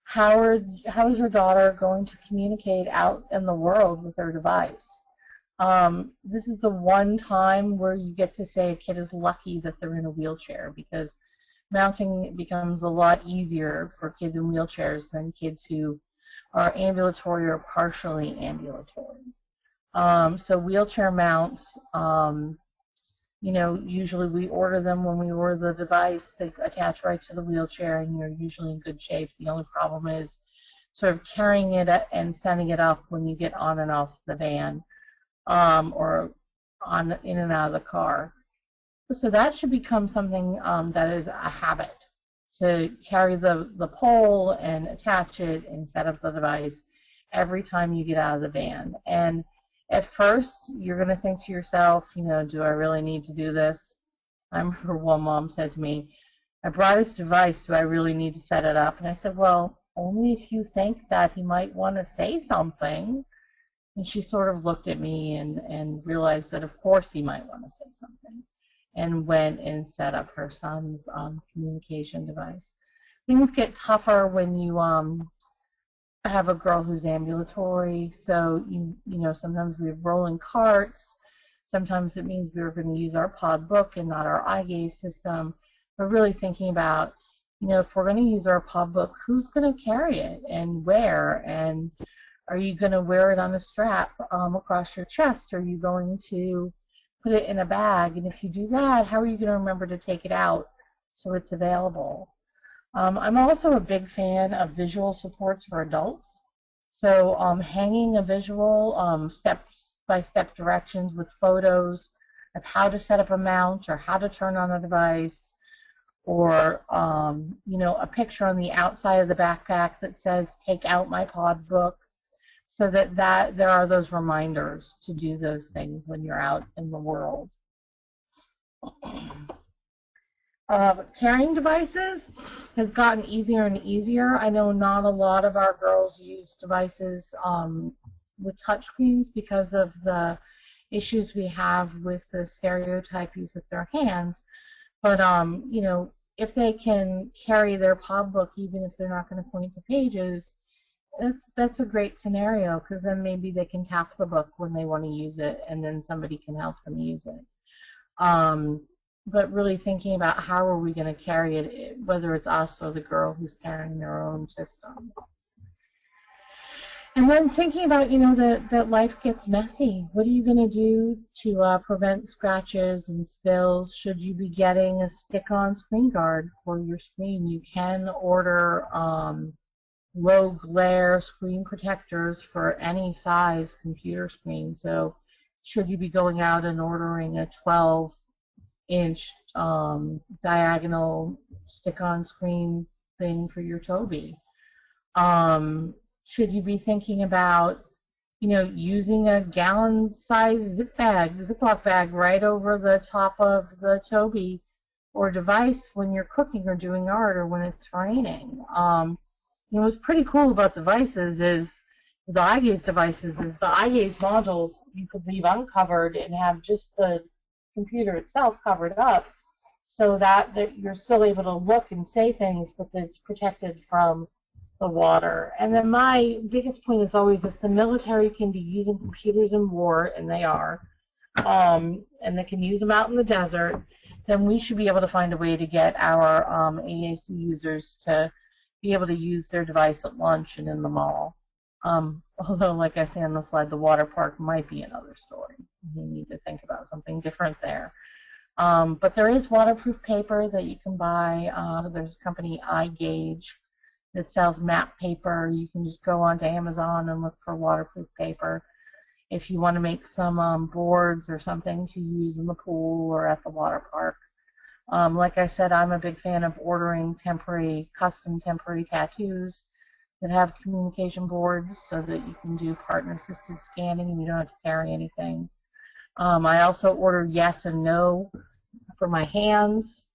How is your daughter going to communicate out in the world with her device? This is the one time where you get to say a kid is lucky that they're in a wheelchair, because mounting becomes a lot easier for kids in wheelchairs than kids who are ambulatory or partially ambulatory. So wheelchair mounts, usually we order them when we order the device. They attach right to the wheelchair, and you're usually in good shape. The only problem is sort of carrying it and setting it up when you get on and off the van, or in and out of the car. So that should become something that is a habit. to carry the pole and attach it and set up the device every time you get out of the van. And at first, you're going to think to yourself, do I really need to do this? I remember one mom said to me, I brought this device, do I really need to set it up? And I said, well, only if you think that he might want to say something. And she sort of looked at me and realized that, of course, he might want to say something, and went and set up her son's communication device. Things get tougher when you have a girl who's ambulatory, so sometimes we have rolling carts. Sometimes it means we're going to use our pod book and not our eye gaze system. But really thinking about, if we're going to use our pod book, who's going to carry it and where? And are you going to wear it on a strap across your chest? Are you going to put it in a bag? And if you do that, how are you going to remember to take it out so it's available? I'm also a big fan of visual supports for adults. So hanging a visual step-by-step directions with photos of how to set up a mount or how to turn on a device, or a picture on the outside of the backpack that says, take out my pod book, so that there are those reminders to do those things when you're out in the world. Carrying devices has gotten easier and easier. I know not a lot of our girls use devices with touchscreens because of the issues we have with the stereotypies with their hands. But, if they can carry their pod book, even if they're not going to point to pages, that's a great scenario, because then maybe they can tap the book when they want to use it, and then somebody can help them use it. But really thinking about how are we going to carry it, whether it's us or the girl who's carrying their own system. And then thinking about, that life gets messy. What are you going to do to prevent scratches and spills? Should you be getting a stick-on screen guard for your screen? You can order low glare screen protectors for any size computer screen. So should you be going out and ordering a 12-inch diagonal stick-on screen thing for your Toby? Should you be thinking about, using a gallon-size Ziploc bag right over the top of the Toby or device when you're cooking or doing art or when it's raining? What's pretty cool about devices is the eye gaze devices is the eye gaze modules you could leave uncovered and have just the computer itself covered up, so that you're still able to look and say things, but it's protected from the water. And then my biggest point is always, if the military can be using computers in war, and they are, and they can use them out in the desert, then we should be able to find a way to get our AAC users to be able to use their device at lunch and in the mall. Although, like I say on the slide, the water park might be another story. We need to think about something different there. But there is waterproof paper that you can buy. There's a company, iGauge, that sells map paper. You can just go onto Amazon and look for waterproof paper. If you want to make some boards or something to use in the pool or at the water park. Like I said, I'm a big fan of ordering custom temporary tattoos that have communication boards so that you can do partner-assisted scanning and you don't have to carry anything. I also order yes and no for my hands.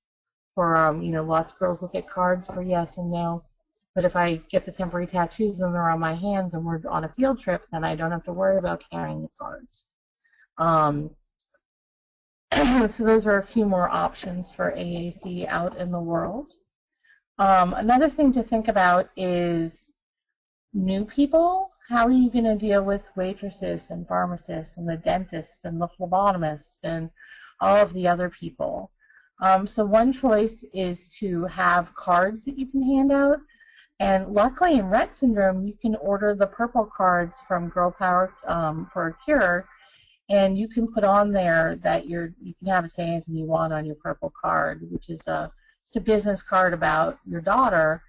For lots of girls look at cards for yes and no. But if I get the temporary tattoos and they're on my hands and we're on a field trip, then I don't have to worry about carrying the cards. So those are a few more options for AAC out in the world. Another thing to think about is new people. How are you going to deal with waitresses and pharmacists and the dentist and the phlebotomist and all of the other people? So one choice is to have cards that you can hand out. And luckily in Rett syndrome, you can order the purple cards from Girl Power for a Cure, and you can put on there that you can have it say anything you want on your purple card, which is it's a business card about your daughter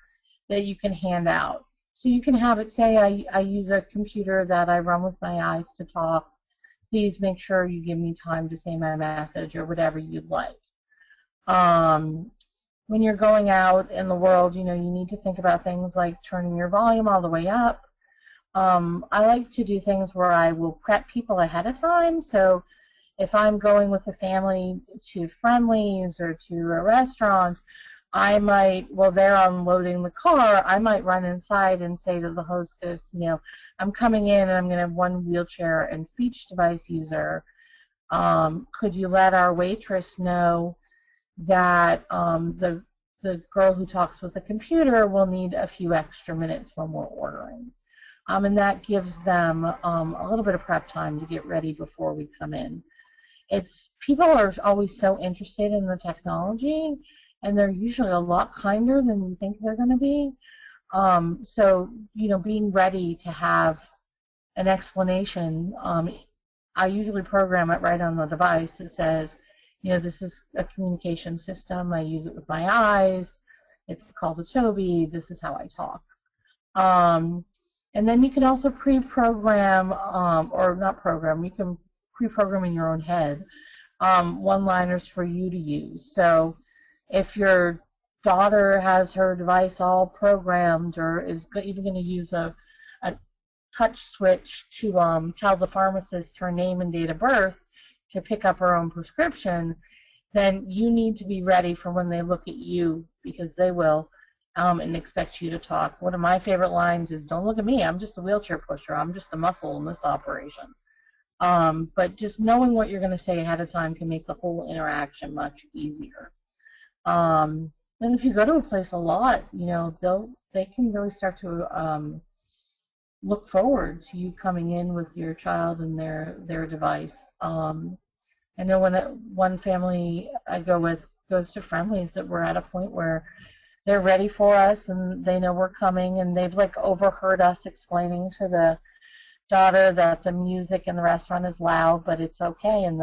that you can hand out. So you can have it say, I use a computer that I run with my eyes to talk. Please make sure you give me time to say my message, or whatever you'd like. when you're going out in the world, you need to think about things like turning your volume all the way up. I like to do things where I will prep people ahead of time. So if I'm going with a family to Friendly's or to a restaurant, I might, while they're unloading the car, I might run inside and say to the hostess, I'm coming in and I'm going to have one wheelchair and speech device user. Could you let our waitress know that the girl who talks with the computer will need a few extra minutes when we're ordering? And that gives them a little bit of prep time to get ready before we come in. People are always so interested in the technology, and they're usually a lot kinder than you think they're going to be. So, being ready to have an explanation, I usually program it right on the device. It says, this is a communication system. I use it with my eyes. It's called a Toby. This is how I talk. And then you can also pre-program, or not program, you can pre-program in your own head one-liners for you to use. So if your daughter has her device all programmed or is even going to use a touch switch to tell the pharmacist her name and date of birth to pick up her own prescription, then you need to be ready for when they look at you, because they will, and expect you to talk. One of my favorite lines is, "Don't look at me, I'm just a wheelchair pusher, I'm just a muscle in this operation." But just knowing what you're going to say ahead of time can make the whole interaction much easier. And if you go to a place a lot, they can really start to look forward to you coming in with your child and their device. I know when one family I go with goes to Friendly's, that we're at a point where they're ready for us and they know we're coming, and they've overheard us explaining to the daughter that the music in the restaurant is loud, but it's okay, and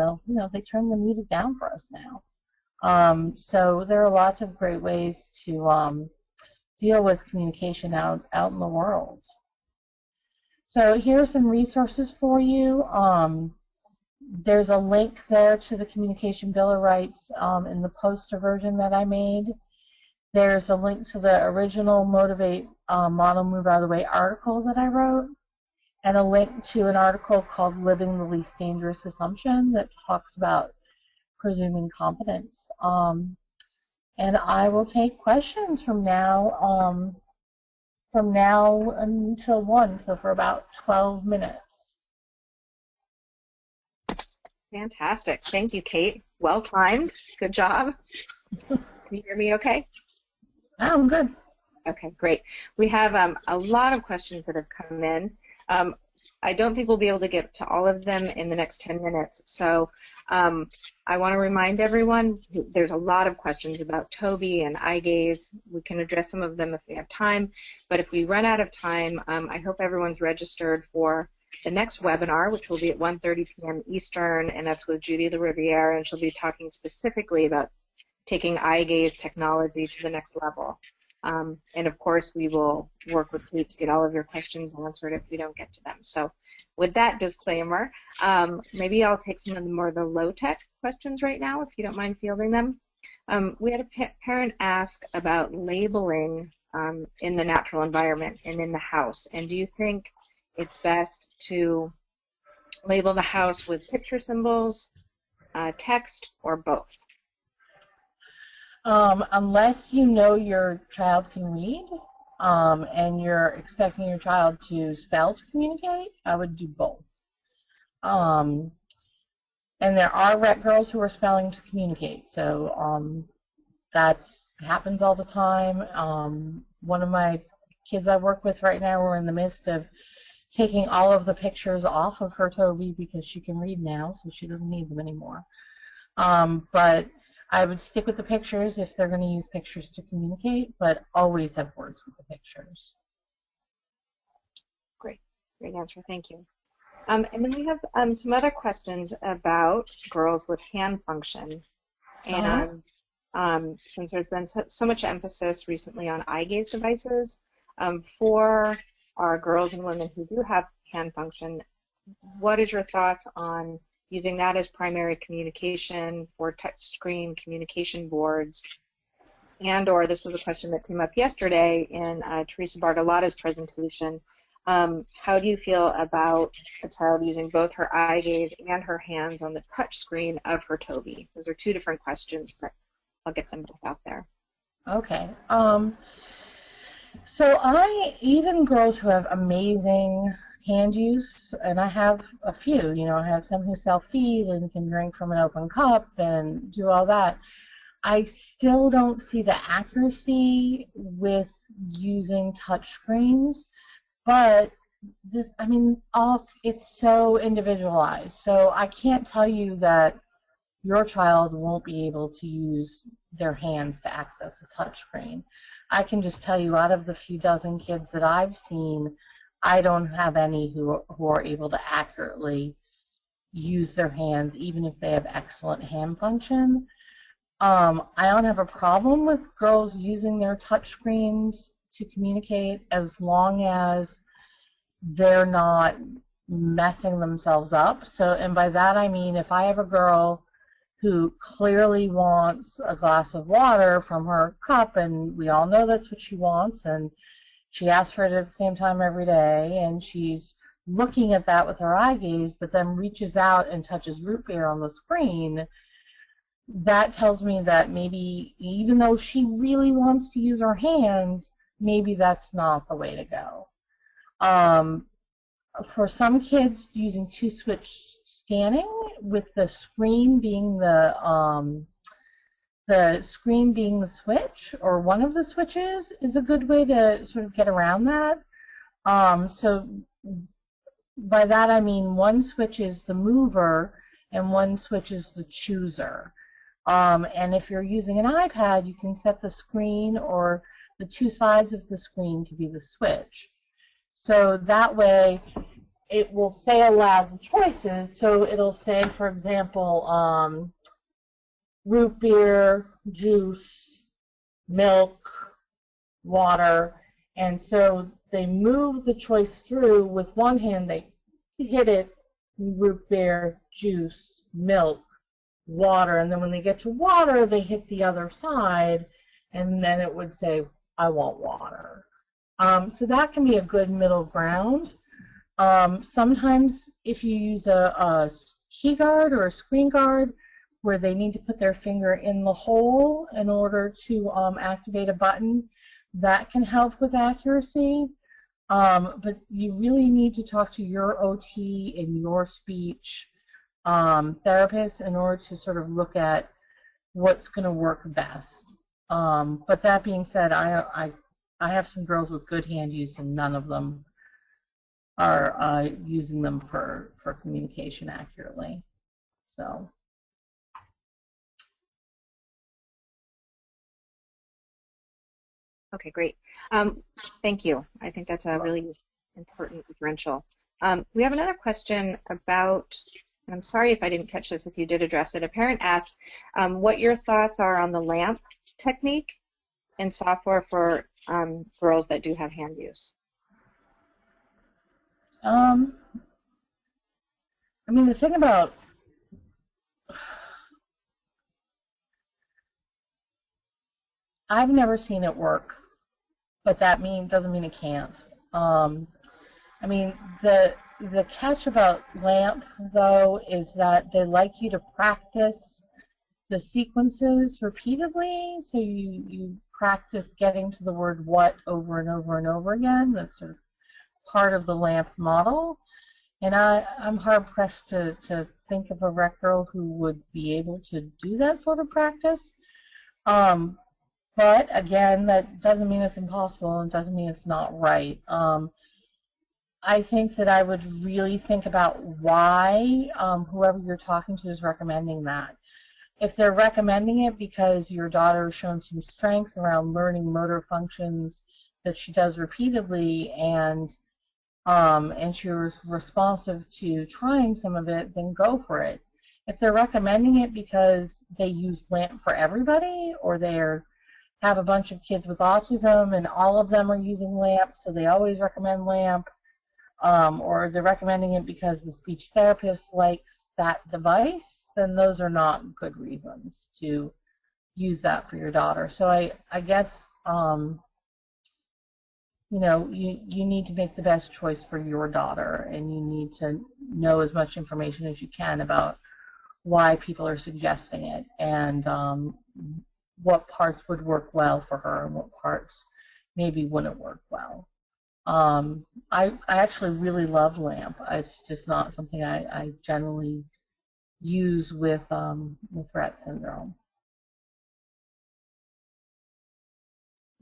they turn the music down for us now. So there are lots of great ways to deal with communication out in the world. So here are some resources for you. There's a link there to the Communication Bill of Rights in the poster version that I made. There's a link to the original Motivate Model Move Out of the Way article that I wrote, and a link to an article called Living the Least Dangerous Assumption that talks about presuming competence. And I will take questions from now until 1, so for about 12 minutes. Fantastic. Thank you, Kate. Well timed. Good job. Can you hear me okay? I'm good. Okay, great. We have a lot of questions that have come in. I don't think we'll be able to get to all of them in the next 10 minutes. So I want to remind everyone, there's a lot of questions about Toby and eye gaze. We can address some of them if we have time. But if we run out of time, I hope everyone's registered for the next webinar, which will be at 1:30 p.m. Eastern, and that's with Judy LaRiviere, and she'll be talking specifically about taking eye gaze technology to the next level. And of course, we will work with Kate to get all of your questions answered if we don't get to them. So with that disclaimer, maybe I'll take some of the low-tech questions right now, if you don't mind fielding them. We had a parent ask about labeling in the natural environment and in the house. And do you think it's best to label the house with picture symbols, text, or both? Unless you know your child can read and you're expecting your child to spell to communicate, I would do both. And there are Rett girls who are spelling to communicate, so that happens all the time. One of my kids I work with right now, we're in the midst of taking all of the pictures off of her Toby because she can read now, so she doesn't need them anymore. But I would stick with the pictures if they're going to use pictures to communicate, but always have words with the pictures. Great. Great answer. Thank you. And then we have some other questions about girls with hand function. And since there's been so much emphasis recently on eye gaze devices, for our girls and women who do have hand function, what is your thoughts on using that as primary communication for touchscreen communication boards? and or this was a question that came up yesterday in Teresa Bartolotta's presentation. How do you feel about a child using both her eye gaze and her hands on the touch screen of her Tobii? Those are two different questions, but I'll get them both out there. Okay. So even girls who have amazing hand use, and I have a few, I have some who self-feed and can drink from an open cup and do all that. I still don't see the accuracy with using touch screens, but it's so individualized. So I can't tell you that your child won't be able to use their hands to access a touch screen. I can just tell you, out of the few dozen kids that I've seen, I don't have any who are able to accurately use their hands, even if they have excellent hand function. I don't have a problem with girls using their touch screens to communicate, as long as they're not messing themselves up. So, and by that I mean, if I have a girl who clearly wants a glass of water from her cup, and we all know that's what she wants, and she asks for it at the same time every day, and she's looking at that with her eye gaze, but then reaches out and touches root beer on the screen, that tells me that maybe, even though she really wants to use her hands, maybe that's not the way to go. For some kids, using two-switch scanning with the screen being the switch, or one of the switches, is a good way to sort of get around that. So by that I mean one switch is the mover and one switch is the chooser. And if you're using an iPad, you can set the screen or the two sides of the screen to be the switch. So that way it will say aloud the choices. So it'll say, for example, root beer, juice, milk, water. And so they move the choice through. With one hand, they hit it, root beer, juice, milk, water. And then when they get to water, they hit the other side, and then it would say, I want water. So that can be a good middle ground. Sometimes if you use a key guard or a screen guard where they need to put their finger in the hole in order to activate a button, that can help with accuracy. But you really need to talk to your OT and your speech therapist in order to sort of look at what's going to work best. But that being said, I have some girls with good hand use, and none of them are using them for communication accurately. So. Okay, great. Thank you. I think that's a really important differential. We have another question about, and I'm sorry if I didn't catch this, if you did address it. A parent asked what your thoughts are on the lamp technique in software for girls that do have hand use. I mean, the thing about I've never seen it work, but that doesn't mean it can't. I mean, the catch about LAMP, though, is that they like you to practice the sequences repeatedly, so you practice getting to the word what over and over and over again. That's sort of part of the LAMP model. And I'm hard-pressed to think of a Rett girl who would be able to do that sort of practice. But, again, that doesn't mean it's impossible, and doesn't mean it's not right. I think that I would really think about why whoever you're talking to is recommending that. If they're recommending it because your daughter has shown some strength around learning motor functions that she does repeatedly, and she was responsive to trying some of it, then go for it. If they're recommending it because they use LAMP for everybody, or they have a bunch of kids with autism and all of them are using LAMP, so they always recommend LAMP, or they're recommending it because the speech therapist likes that device, then those are not good reasons to use that for your daughter. So I guess, you know, you need to make the best choice for your daughter, and you need to know as much information as you can about why people are suggesting it, and what parts would work well for her and what parts maybe wouldn't work well. I actually really love LAMP. It's just not something I generally use with Rett syndrome.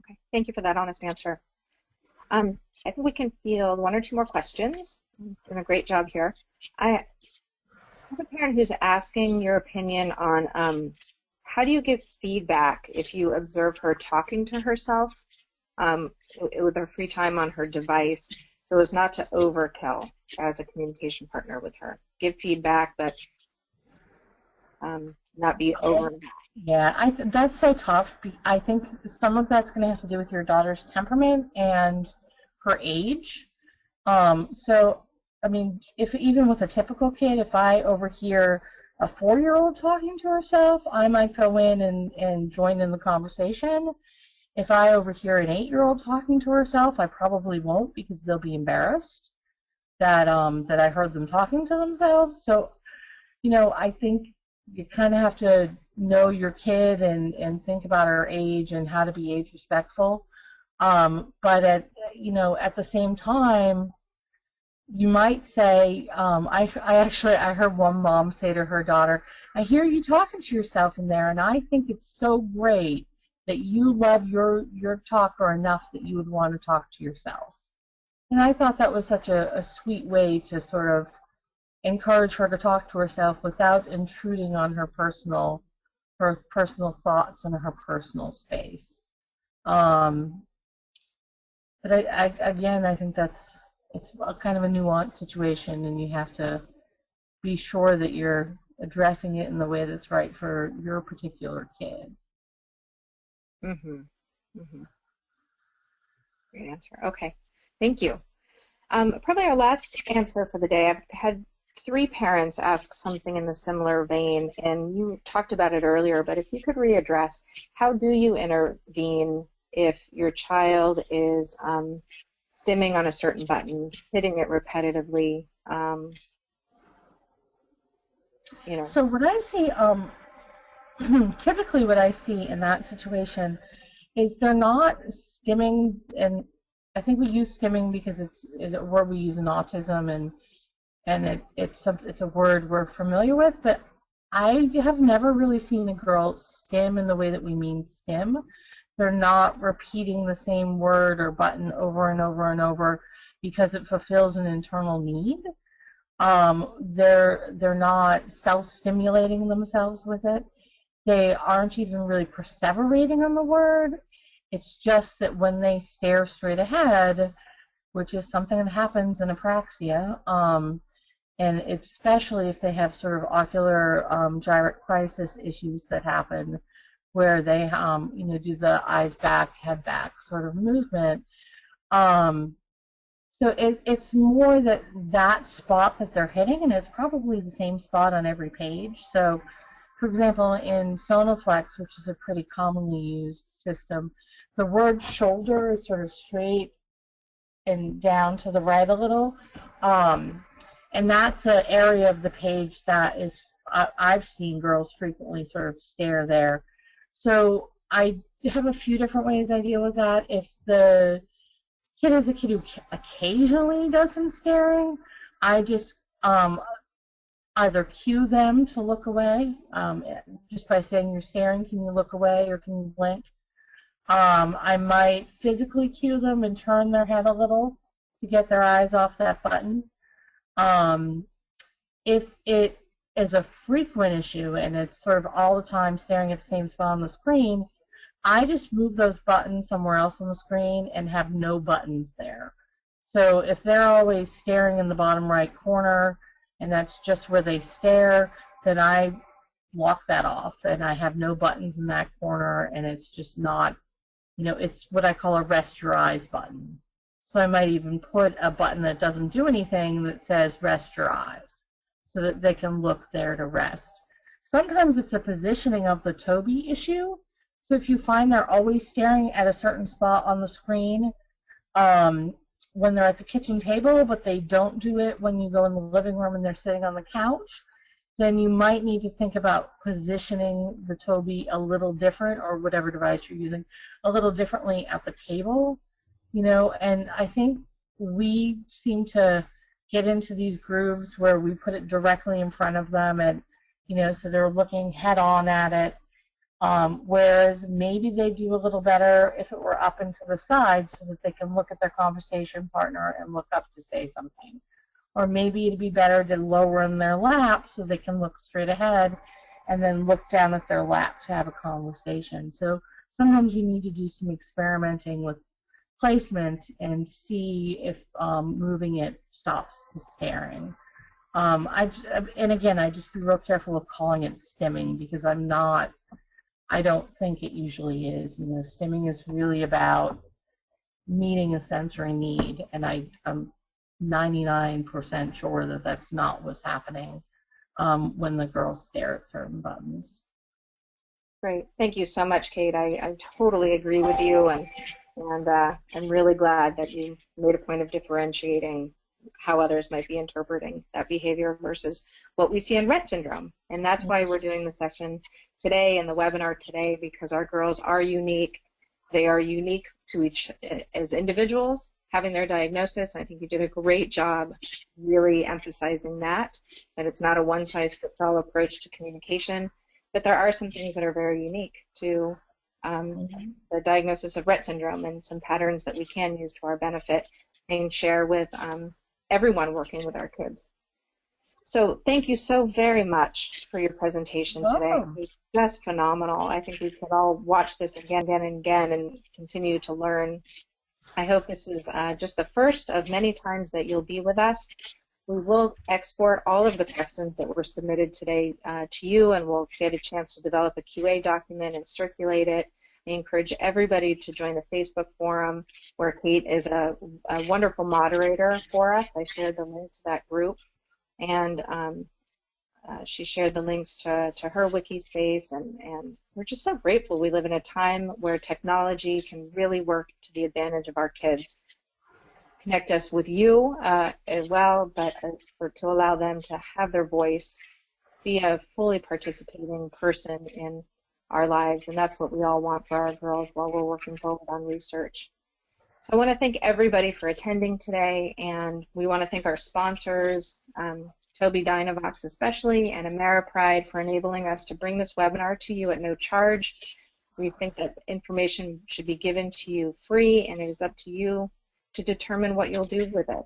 Okay, thank you for that honest answer. I think we can field one or two more questions. You're doing a great job here. I have a parent who's asking your opinion on how do you give feedback if you observe her talking to herself with her free time on her device, so as not to overkill as a communication partner with her. Give feedback, but not be over. Yeah, that's so tough. I think some of that's going to have to do with your daughter's temperament and her age. So, I mean, if even with a typical kid, if I overhear a 4-year-old talking to herself, I might go in and join in the conversation. If I overhear an 8-year-old talking to herself, I probably won't, because they'll be embarrassed that I heard them talking to themselves. So, you know, I think you kind of have to know your kid and think about her age and how to be age respectful. But at the same time, you might say, I heard one mom say to her daughter, "I hear you talking to yourself in there, and I think it's so great that you love your talker enough that you would want to talk to yourself." And I thought that was such a sweet way to sort of encourage her to talk to herself without intruding on her personal thoughts and her personal space. But I think it's a kind of a nuanced situation, and you have to be sure that you're addressing it in the way that's right for your particular kid. Great answer. Okay, thank you. Probably our last answer for the day. I've had 3 parents ask something in the similar vein, and you talked about it earlier, but if you could readdress, how do you intervene if your child is stimming on a certain button, hitting it repetitively? So what I see, typically what I see in that situation is they're not stimming, and I think we use stimming because it's a word we use in autism, and it's a word we're familiar with, but I have never really seen a girl stim in the way that we mean stim. They're not repeating the same word or button over and over and over because it fulfills an internal need. They're not self-stimulating themselves with it. They aren't even really perseverating on the word. It's just that when they stare straight ahead, which is something that happens in apraxia, and especially if they have sort of ocular gyrate crisis issues that happen, where they do the eyes back, head back sort of movement. So it's more that spot that they're hitting, and it's probably the same spot on every page. So, for example, in Sonoflex, which is a pretty commonly used system, the word shoulder is sort of straight and down to the right a little. And that's an area of the page that is, I've seen girls frequently sort of stare there. So I have a few different ways I deal with that. If the kid is a kid who occasionally does some staring, I just either cue them to look away, just by saying, "You're staring, can you look away or can you blink?" I might physically cue them and turn their head a little to get their eyes off that button. If it is a frequent issue and it's sort of all the time staring at the same spot on the screen, I just move those buttons somewhere else on the screen and have no buttons there. So if they're always staring in the bottom right corner and that's just where they stare, then I block that off and I have no buttons in that corner, and it's just not, it's what I call a rest your eyes button. So I might even put a button that doesn't do anything that says rest your eyes, so that they can look there to rest. Sometimes it's a positioning of the Toby issue. So if you find they're always staring at a certain spot on the screen when they're at the kitchen table, but they don't do it when you go in the living room and they're sitting on the couch, then you might need to think about positioning the Toby a little different, or whatever device you're using, a little differently at the table, you know. And I think we seem to get into these grooves where we put it directly in front of them, and, you know, so they're looking head on at it. Whereas maybe they do a little better if it were up and to the side so that they can look at their conversation partner and look up to say something. Or maybe it'd be better to lower in their lap so they can look straight ahead and then look down at their lap to have a conversation. So sometimes you need to do some experimenting with placement and see if moving it stops the staring. And again, I just be real careful of calling it stimming, because I don't think it usually is. You know, stimming is really about meeting a sensory need, and I'm 99% sure that that's not what's happening when the girls stare at certain buttons. Great. Thank you so much, Kate. I totally agree with you, and I'm really glad that you made a point of differentiating how others might be interpreting that behavior versus what we see in Rett syndrome. And that's why we're doing the session today and the webinar today, because our girls are unique. They are unique to each as individuals, having their diagnosis. I think you did a great job really emphasizing that it's not a one-size-fits-all approach to communication, but there are some things that are very unique to the diagnosis of Rett syndrome, and some patterns that we can use to our benefit and share with everyone working with our kids. So thank you so very much for your presentation today. It was just phenomenal. I think we could all watch this again and again and continue to learn. I hope this is just the first of many times that you'll be with us. We will export all of the questions that were submitted today to you, and we'll get a chance to develop a QA document and circulate it. I encourage everybody to join the Facebook forum, where Kate is a wonderful moderator for us. I shared the link to that group, and she shared the links to her wiki space, and we're just so grateful. We live in a time where technology can really work to the advantage of our kids. Connect us with you as well, but to allow them to have their voice, be a fully participating person in our lives, and that's what we all want for our girls while we're working forward on research. So I want to thank everybody for attending today, and we want to thank our sponsors, Tobii Dynavox especially, and AmeriPride for enabling us to bring this webinar to you at no charge. We think that information should be given to you free, and it is up to you to determine what you'll do with it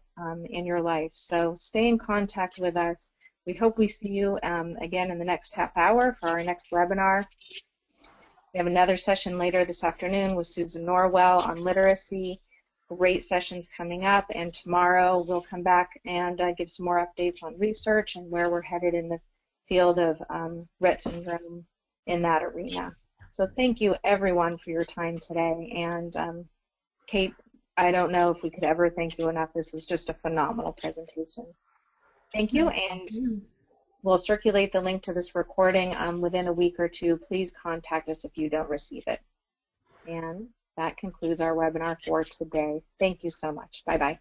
in your life. So stay in contact with us. We hope we see you again in the next half hour for our next webinar. We have another session later this afternoon with Susan Norwell on literacy. Great sessions coming up, and tomorrow we'll come back and give some more updates on research and where we're headed in the field of Rett syndrome in that arena. So thank you everyone for your time today, and Kate, I don't know if we could ever thank you enough. This was just a phenomenal presentation. Thank you, and we'll circulate the link to this recording within a week or two. Please contact us if you don't receive it. And that concludes our webinar for today. Thank you so much. Bye-bye.